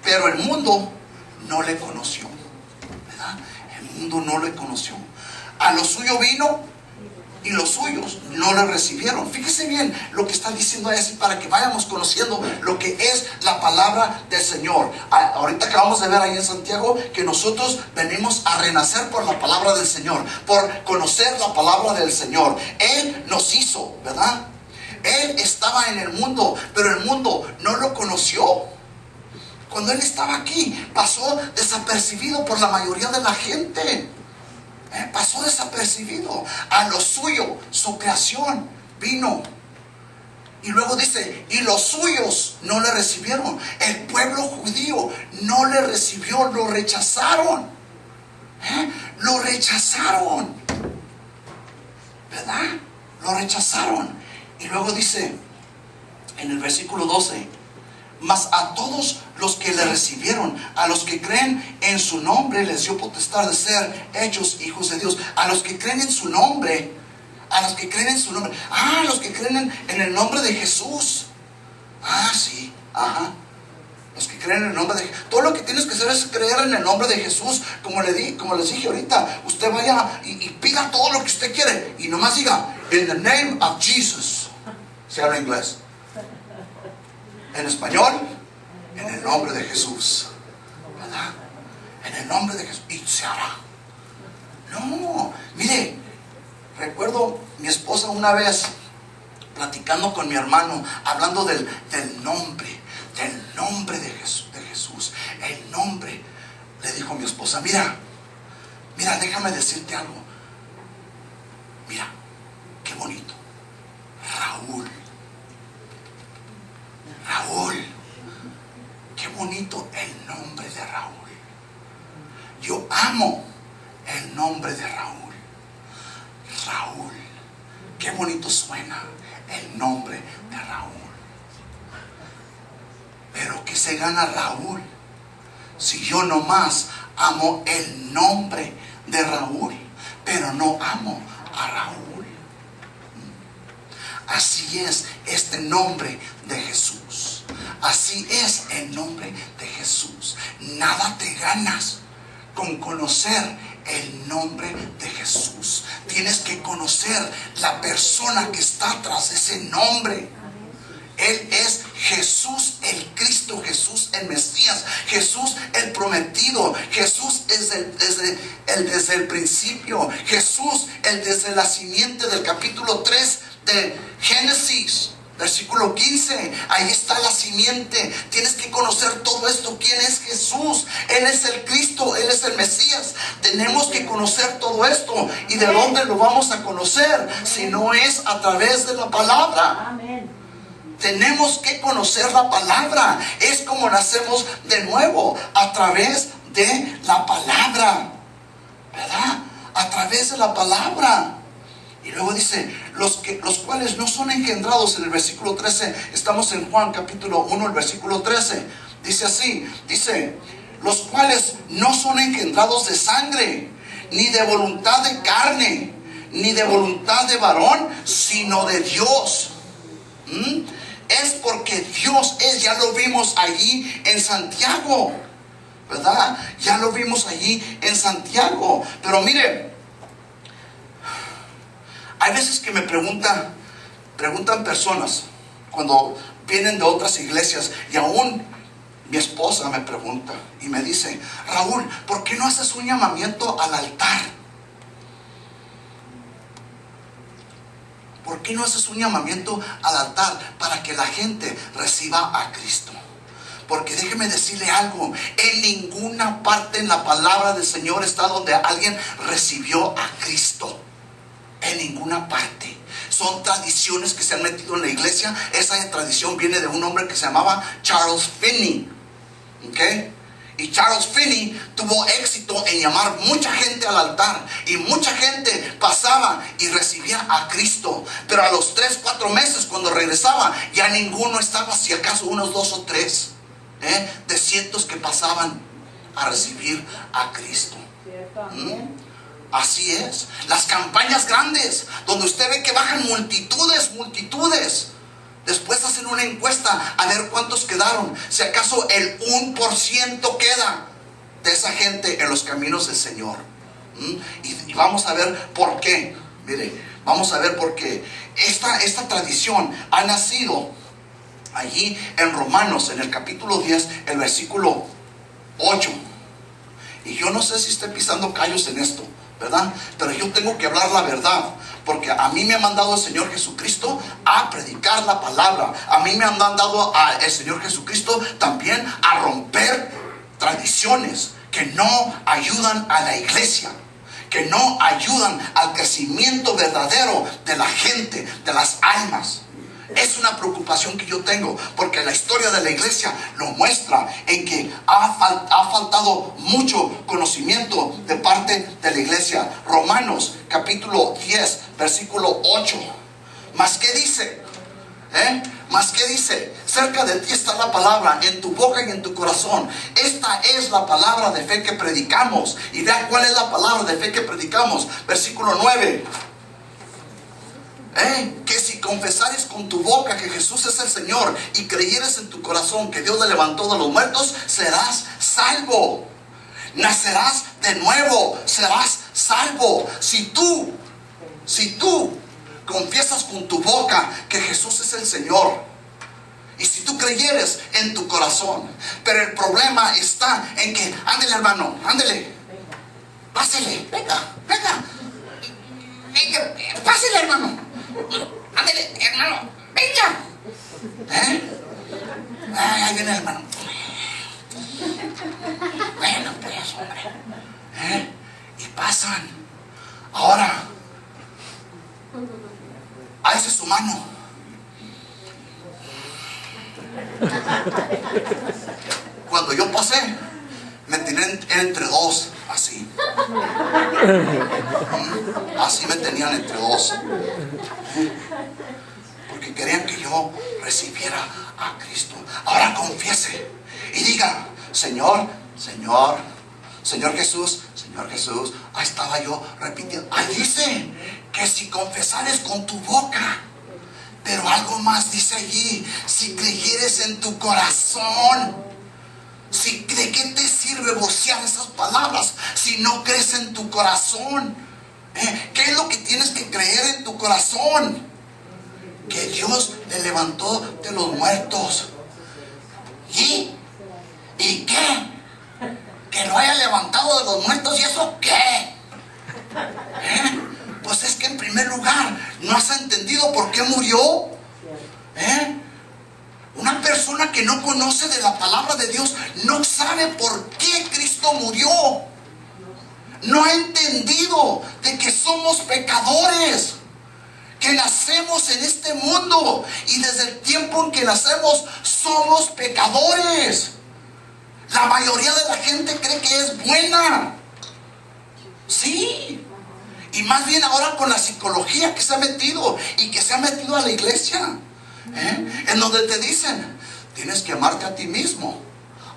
pero el mundo no le conoció, ¿verdad? El mundo no le conoció. A lo suyo vino, y los suyos no le recibieron. Fíjese bien lo que está diciendo ahí, así para que vayamos conociendo lo que es la palabra del Señor. Ahorita acabamos de ver ahí en Santiago que nosotros venimos a renacer por la palabra del Señor, por conocer la palabra del Señor. Él nos hizo, ¿verdad? Él estaba en el mundo, pero el mundo no lo conoció. Cuando Él estaba aquí, pasó desapercibido por la mayoría de la gente. Pasó desapercibido. A lo suyo, su creación, vino. Y luego dice, y los suyos no le recibieron. El pueblo judío no le recibió, lo rechazaron. Lo rechazaron, ¿verdad? Lo rechazaron. Y luego dice en el versículo 12, mas a todos los que le recibieron, a los que creen en su nombre, les dio potestad de ser hechos hijos de Dios. A los que creen en su nombre, a los que creen en su nombre, los que creen en el nombre de Jesús. Sí, los que creen en el nombre de Jesús. Todo lo que tienes que hacer es creer en el nombre de Jesús. Como les dije ahorita, usted vaya y pida todo lo que usted quiere y nomás diga, in the name of Jesus. Se habla inglés. En español, en el nombre de Jesús, ¿verdad? En el nombre de Jesús, y se hará. No, mire, recuerdo mi esposa una vez platicando con mi hermano, hablando del nombre de Jesús, el nombre. Le dijo mi esposa, mira, déjame decirte algo. Mira, qué bonito. Raúl, qué bonito el nombre de Raúl. Yo amo el nombre de Raúl. Raúl, qué bonito suena el nombre de Raúl. Pero ¿qué se gana Raúl si yo nomás amo el nombre de Raúl, pero no amo a Raúl? Así es este nombre de Jesús. Así es el nombre de Jesús. Nada te ganas con conocer el nombre de Jesús. Tienes que conocer la persona que está tras ese nombre. Él es Jesús el Cristo, Jesús el Mesías, Jesús el prometido, Jesús es desde el principio, Jesús el desde la simiente del capítulo 3 de Génesis, versículo 15. Ahí está la simiente. Tienes que conocer todo esto. ¿Quién es Jesús? Él es el Cristo, Él es el Mesías. Tenemos que conocer todo esto. ¿Y de dónde lo vamos a conocer? Si no es a través de la palabra. Amén. Tenemos que conocer la palabra. Es como nacemos de nuevo, a través de la palabra, ¿verdad? A través de la palabra. Y luego dice, los cuales no son engendrados, en el versículo 13, estamos en Juan capítulo 1, el versículo 13, dice así, dice, los cuales no son engendrados de sangre, ni de voluntad de carne, ni de voluntad de varón, sino de Dios. Es porque Dios es, ya lo vimos allí en Santiago, ¿verdad? Ya lo vimos allí en Santiago. Pero mire, hay veces que me preguntan personas cuando vienen de otras iglesias, y aún mi esposa me pregunta y me dice, Raúl, ¿por qué no haces un llamamiento al altar? ¿Por qué no haces un llamamiento al altar para que la gente reciba a Cristo? Porque déjeme decirle algo, en ninguna parte en la palabra del Señor está donde alguien recibió a Cristo. En ninguna parte. Son tradiciones que se han metido en la iglesia. Esa tradición viene de un hombre que se llamaba Charles Finney. Y Charles Finney tuvo éxito en llamar mucha gente al altar. Y mucha gente pasaba y recibía a Cristo. Pero a los 3-4 meses, cuando regresaba, ya ninguno estaba, si acaso unos 2 o 3 de cientos que pasaban a recibir a Cristo. Así es. Las campañas grandes, donde usted ve que bajan multitudes. Después hacen una encuesta a ver cuántos quedaron. Si acaso el 1% queda de esa gente en los caminos del Señor. Y vamos a ver por qué. Mire, Vamos a ver por qué. Esta tradición ha nacido allí en Romanos, en el capítulo 10, el versículo 8. Y yo no sé si estoy pisando callos en esto, ¿verdad? Pero yo tengo que hablar la verdad, porque a mí me ha mandado el Señor Jesucristo a predicar la palabra. A mí me han mandado el Señor Jesucristo también a romper tradiciones que no ayudan a la iglesia, que no ayudan al crecimiento verdadero de la gente, de las almas. Es una preocupación que yo tengo, porque la historia de la iglesia lo muestra en que ha faltado mucho conocimiento de parte de la iglesia. Romanos capítulo 10 versículo 8. ¿Más qué dice? ¿Más qué dice? Cerca de ti está la palabra, en tu boca y en tu corazón. Esta es la palabra de fe que predicamos. Y vean cuál es la palabra de fe que predicamos. Versículo 9. Que si confesares con tu boca que Jesús es el Señor y creyeres en tu corazón que Dios le levantó de los muertos, serás salvo. Nacerás de nuevo, serás salvo. Si tú confiesas con tu boca que Jesús es el Señor, y si tú creyeres en tu corazón. Pero el problema está en que, ándele hermano, ándele, pásele, venga, pásele hermano, ándele hermano, venga. Ahí viene el hermano. Bueno pues, hombre, y pasan. Ahora, alce su mano. Cuando yo pasé, me tenían entre dos, así. Así me tenían entre dos. Porque querían que yo recibiera a Cristo. Ahora confiese y diga: Señor Jesús, ahí estaba yo repitiendo. Ahí dice que si confesares con tu boca. Pero algo más dice allí: si creyeres en tu corazón. ¿De qué te sirve vocear esas palabras si no crees en tu corazón? ¿Qué es lo que tienes que creer en tu corazón? Que Dios le levantó de los muertos. ¿Y qué? Que lo haya levantado de los muertos, ¿y eso qué? Pues es que en primer lugar no has entendido por qué murió. Una persona que no conoce de la palabra de Dios no sabe por qué Cristo murió. No ha entendido de que somos pecadores, que nacemos en este mundo y desde el tiempo en que nacemos somos pecadores. La mayoría de la gente cree que es buena. Sí. Y más bien ahora con la psicología que se ha metido y que se ha metido a la iglesia, en donde te dicen: tienes que amarte a ti mismo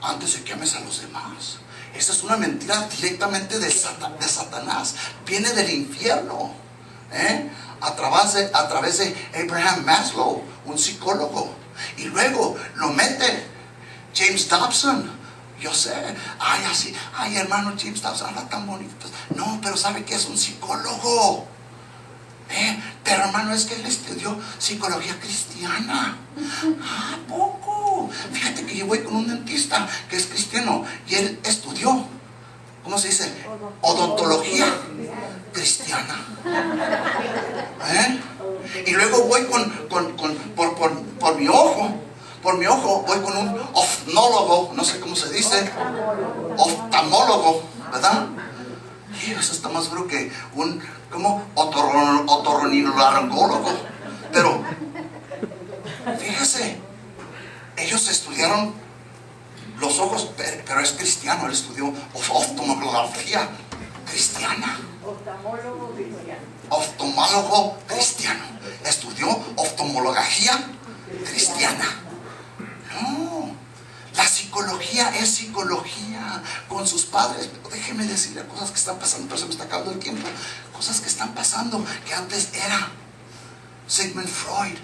antes de que ames a los demás. Esa es una mentira directamente de Satanás. Viene del infierno, a través de Abraham Maslow, un psicólogo. Y luego lo mete James Dobson. Yo sé, hermano James Dobson habla tan bonito. No, pero ¿sabe qué es un psicólogo? Pero hermano, es que él estudió psicología cristiana. ¿A poco? Fíjate que yo voy con un dentista que es cristiano y él estudió, ¿cómo se dice? Odontología cristiana. Y luego voy por mi ojo. Por mi ojo voy con un oftalmólogo, no sé cómo se dice, oftalmólogo, ¿verdad? Y eso está más duro que un otorrinolaringólogo. Pero fíjese, ellos estudiaron los ojos, pero es cristiano. Él estudió oftalmología cristiana. Oftalmólogo cristiano. Estudió oftalmología cristiana. No, la psicología es psicología con sus padres. Pero déjeme decirle cosas que están pasando, pero se me está acabando el tiempo. Cosas que están pasando que antes era Sigmund Freud.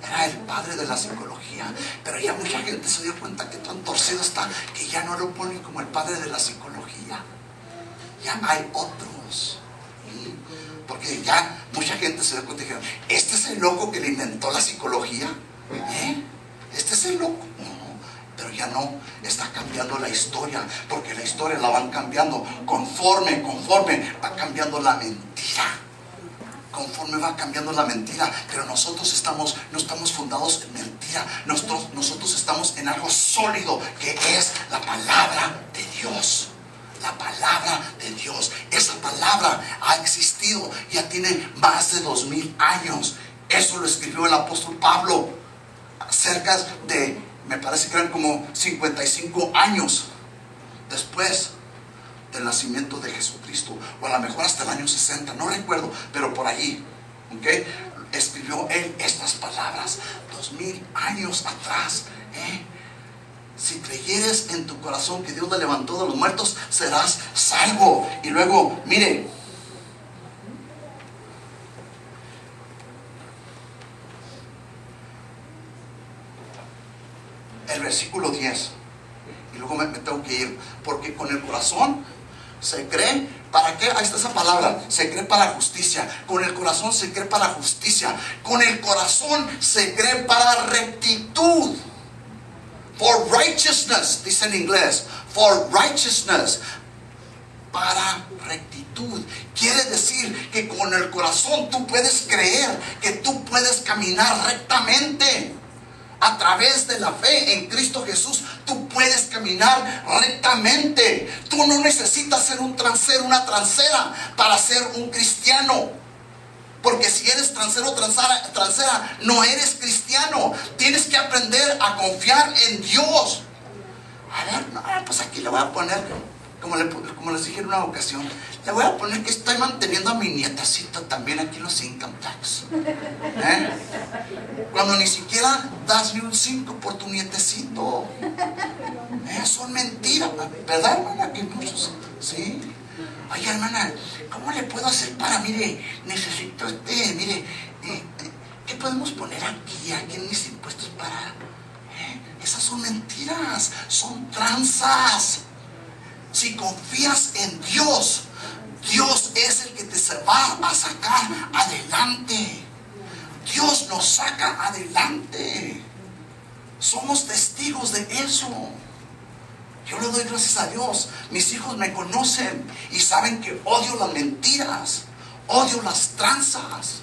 Era el padre de la psicología, pero ya mucha gente se dio cuenta que tan torcido está que ya no lo ponen como el padre de la psicología. Ya hay otros, porque ya mucha gente se dio cuenta y dijeron, ¿este es el loco que le inventó la psicología? ¿Este es el loco? No, pero ya no, está cambiando la historia, porque la historia la van cambiando conforme va cambiando la mentira. Conforme va cambiando la mentira, pero nosotros no estamos fundados en mentira, nosotros estamos en algo sólido, que es la palabra de Dios. La palabra de Dios, esa palabra ha existido, ya tiene más de 2000 años. Eso lo escribió el apóstol Pablo cerca de, me parece que eran como 55 años después del nacimiento de Jesucristo, o a lo mejor hasta el año 60, no recuerdo, pero por allí, ¿okay? Escribió él estas palabras 2000 años atrás. Si creyeres en tu corazón que Dios le levantó de los muertos, serás salvo. Y luego, mire, el versículo 10, y luego me tengo que ir, porque con el corazón se cree, ¿para qué? Ahí está esa palabra, se cree para justicia. Con el corazón se cree para justicia. Con el corazón se cree para rectitud. For righteousness, dice en inglés, for righteousness, para rectitud. Quiere decir que con el corazón tú puedes creer que tú puedes caminar rectamente. A través de la fe en Cristo Jesús, tú puedes caminar rectamente. Tú no necesitas ser un transero, una transera para ser un cristiano. Porque si eres transero o transera, no eres cristiano. Tienes que aprender a confiar en Dios. A ver, no, pues aquí le voy a poner, como les dije en una ocasión, le voy a poner que estoy manteniendo a mi nietecito también aquí en los income tax. Cuando ni siquiera das ni un 5 por tu nietecito. Son mentiras, ¿verdad, hermana? Que muchos, ¿sí? Oye, hermana, ¿cómo le puedo hacer para, mire, necesito mire, ¿qué podemos poner aquí en mis impuestos para? Esas son mentiras, son tranzas. Si confías en Dios, Dios es el que te va a sacar adelante. Dios nos saca adelante. Somos testigos de eso. Yo le doy gracias a Dios. Mis hijos me conocen y saben que odio las mentiras, odio las tranzas,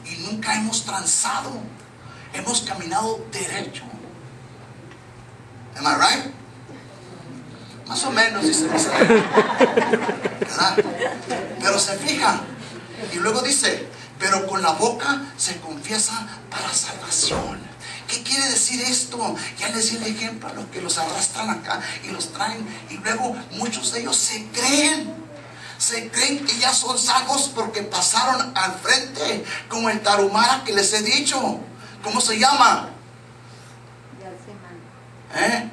y nunca hemos transado. Hemos caminado derecho. Am I right? Más o menos, dice ¿verdad? Pero se fija, y luego dice, pero con la boca se confiesa para salvación. ¿Qué quiere decir esto? Ya les di el ejemplo a los que los arrastran acá y los traen, y luego muchos de ellos se creen que ya son salvos porque pasaron al frente, como el tarumara que les he dicho. ¿Cómo se llama?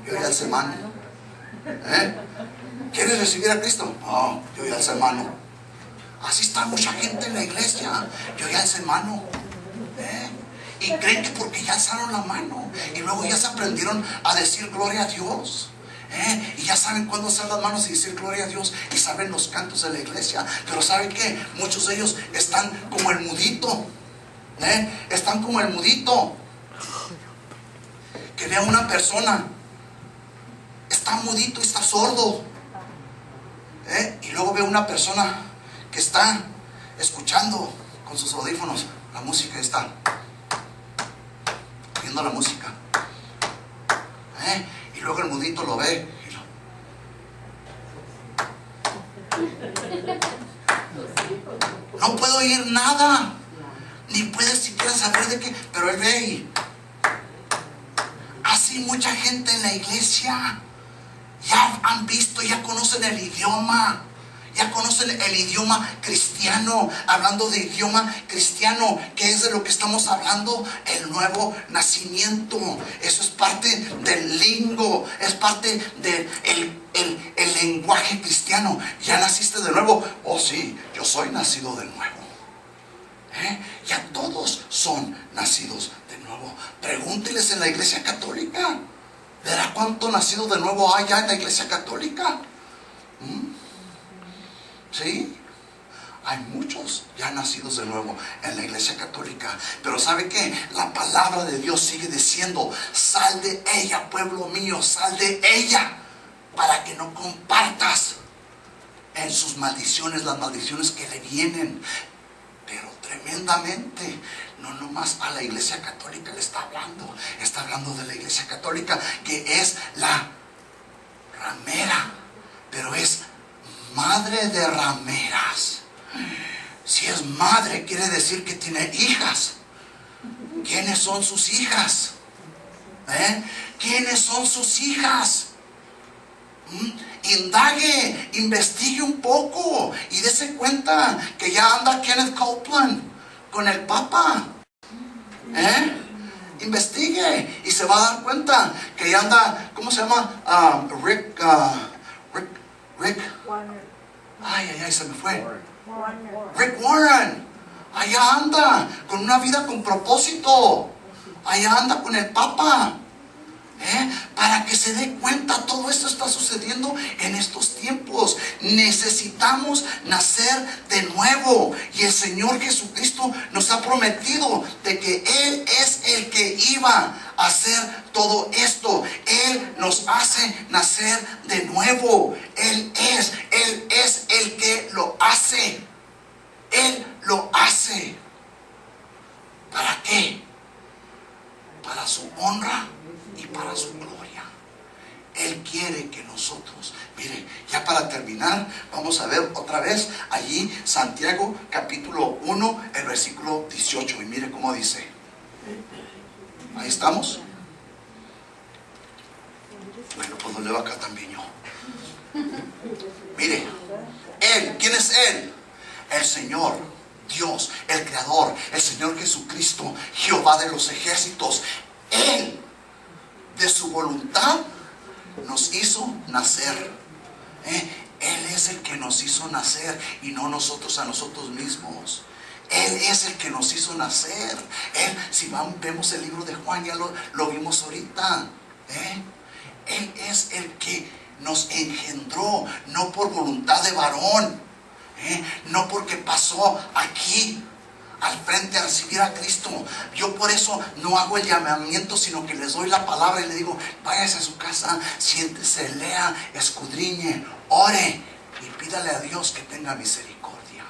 Yo ya alcé mano. ¿Quieres recibir a Cristo? No, yo ya alcé mano. Así está mucha gente en la iglesia. Yo ya alcé mano. Y creen que porque ya alzaron la mano, y luego ya se aprendieron a decir gloria a Dios, y ya saben cuándo alzar las manos y decir gloria a Dios, y saben los cantos de la iglesia. Pero ¿saben qué? Muchos de ellos están como el mudito, están como el mudito, que ve a una persona, está mudito y está sordo, y luego ve a una persona que está escuchando con sus audífonos la música, está viendo la música, y luego el mudito lo ve y no puede oír nada, ni puede siquiera saber de qué, pero él ve. Y así mucha gente en la iglesia ya han visto, ya conocen el idioma. Ya conocen el idioma cristiano. Hablando de idioma cristiano, ¿qué es de lo que estamos hablando? El nuevo nacimiento. Eso es parte del lingo, es parte del el lenguaje cristiano. ¿Ya naciste de nuevo? Oh sí, yo soy nacido de nuevo. Ya todos son nacidos de nuevo. Pregúnteles en la iglesia católica. ¿Verá cuánto nacido de nuevo hay ya en la iglesia católica? ¿Sí? hay muchos ya nacidos de nuevo en la iglesia católica. Pero ¿sabe qué? La palabra de Dios sigue diciendo: sal de ella, pueblo mío, sal de ella, para que no compartas en sus maldiciones, las maldiciones que le vienen. Pero tremendamente, no nomás a la iglesia católica le está hablando de la iglesia católica, que es la ramera, pero es madre de rameras. Si es madre, quiere decir que tiene hijas. ¿Quiénes son sus hijas? ¿Quiénes son sus hijas? Indague, investigue un poco y dése cuenta que ya anda Kenneth Copeland con el Papa. Investigue y se va a dar cuenta que ya anda, ¿cómo se llama? Rick Warner. Ay, se me fue. Warner. Rick Warren. Allá anda con una vida con propósito. Allá anda con el Papa. Para que se dé cuenta, todo esto está sucediendo en estos tiempos. Necesitamos nacer de nuevo, y el Señor Jesucristo nos ha prometido de que Él es el que iba a hacer todo esto. Él nos hace nacer de nuevo. Él es el que lo hace. Él lo hace. ¿Para qué? Para su honra y para su gloria. Él quiere que nosotros, mire, ya para terminar, vamos a ver otra vez allí Santiago capítulo 1, el versículo 18, y mire cómo dice. Ahí estamos. Bueno, pues lo leo acá también yo. Mire, Él, ¿quién es Él? El Señor Dios, el Creador, el Señor Jesucristo, Jehová de los ejércitos. Él, de su voluntad, nos hizo nacer. Él es el que nos hizo nacer, y no nosotros a nosotros mismos. Él es el que nos hizo nacer. Él, si vemos el libro de Juan, ya lo vimos ahorita. Él es el que nos engendró, no por voluntad de varón. No porque pasó aquí al frente a recibir a Cristo. Yo por eso no hago el llamamiento, sino que les doy la palabra y le digo: váyase a su casa, siéntese, lea, escudriñe, ore y pídale a Dios que tenga misericordia.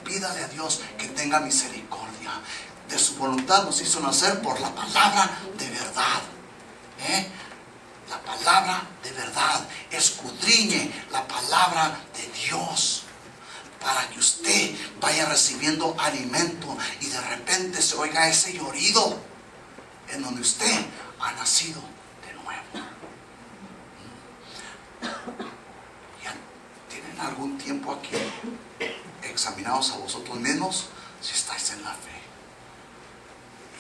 Pídale a Dios que tenga misericordia. De su voluntad nos hizo nacer por la palabra de verdad. La palabra de verdad. Escudriñe la palabra de Dios, para que usted vaya recibiendo alimento y de repente se oiga ese llorido en donde usted ha nacido de nuevo. ¿Ya tienen algún tiempo aquí examinados a vosotros mismos si estáis en la fe?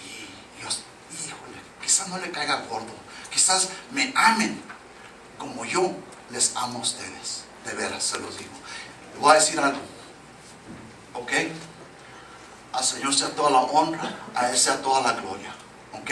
Y Dios, híjole, quizás no le caiga gordo, quizás me amen como yo les amo a ustedes. De veras, se los digo. Voy a decir algo. ¿Ok? Al Señor sea toda la honra, a Él sea toda la gloria. ¿Ok?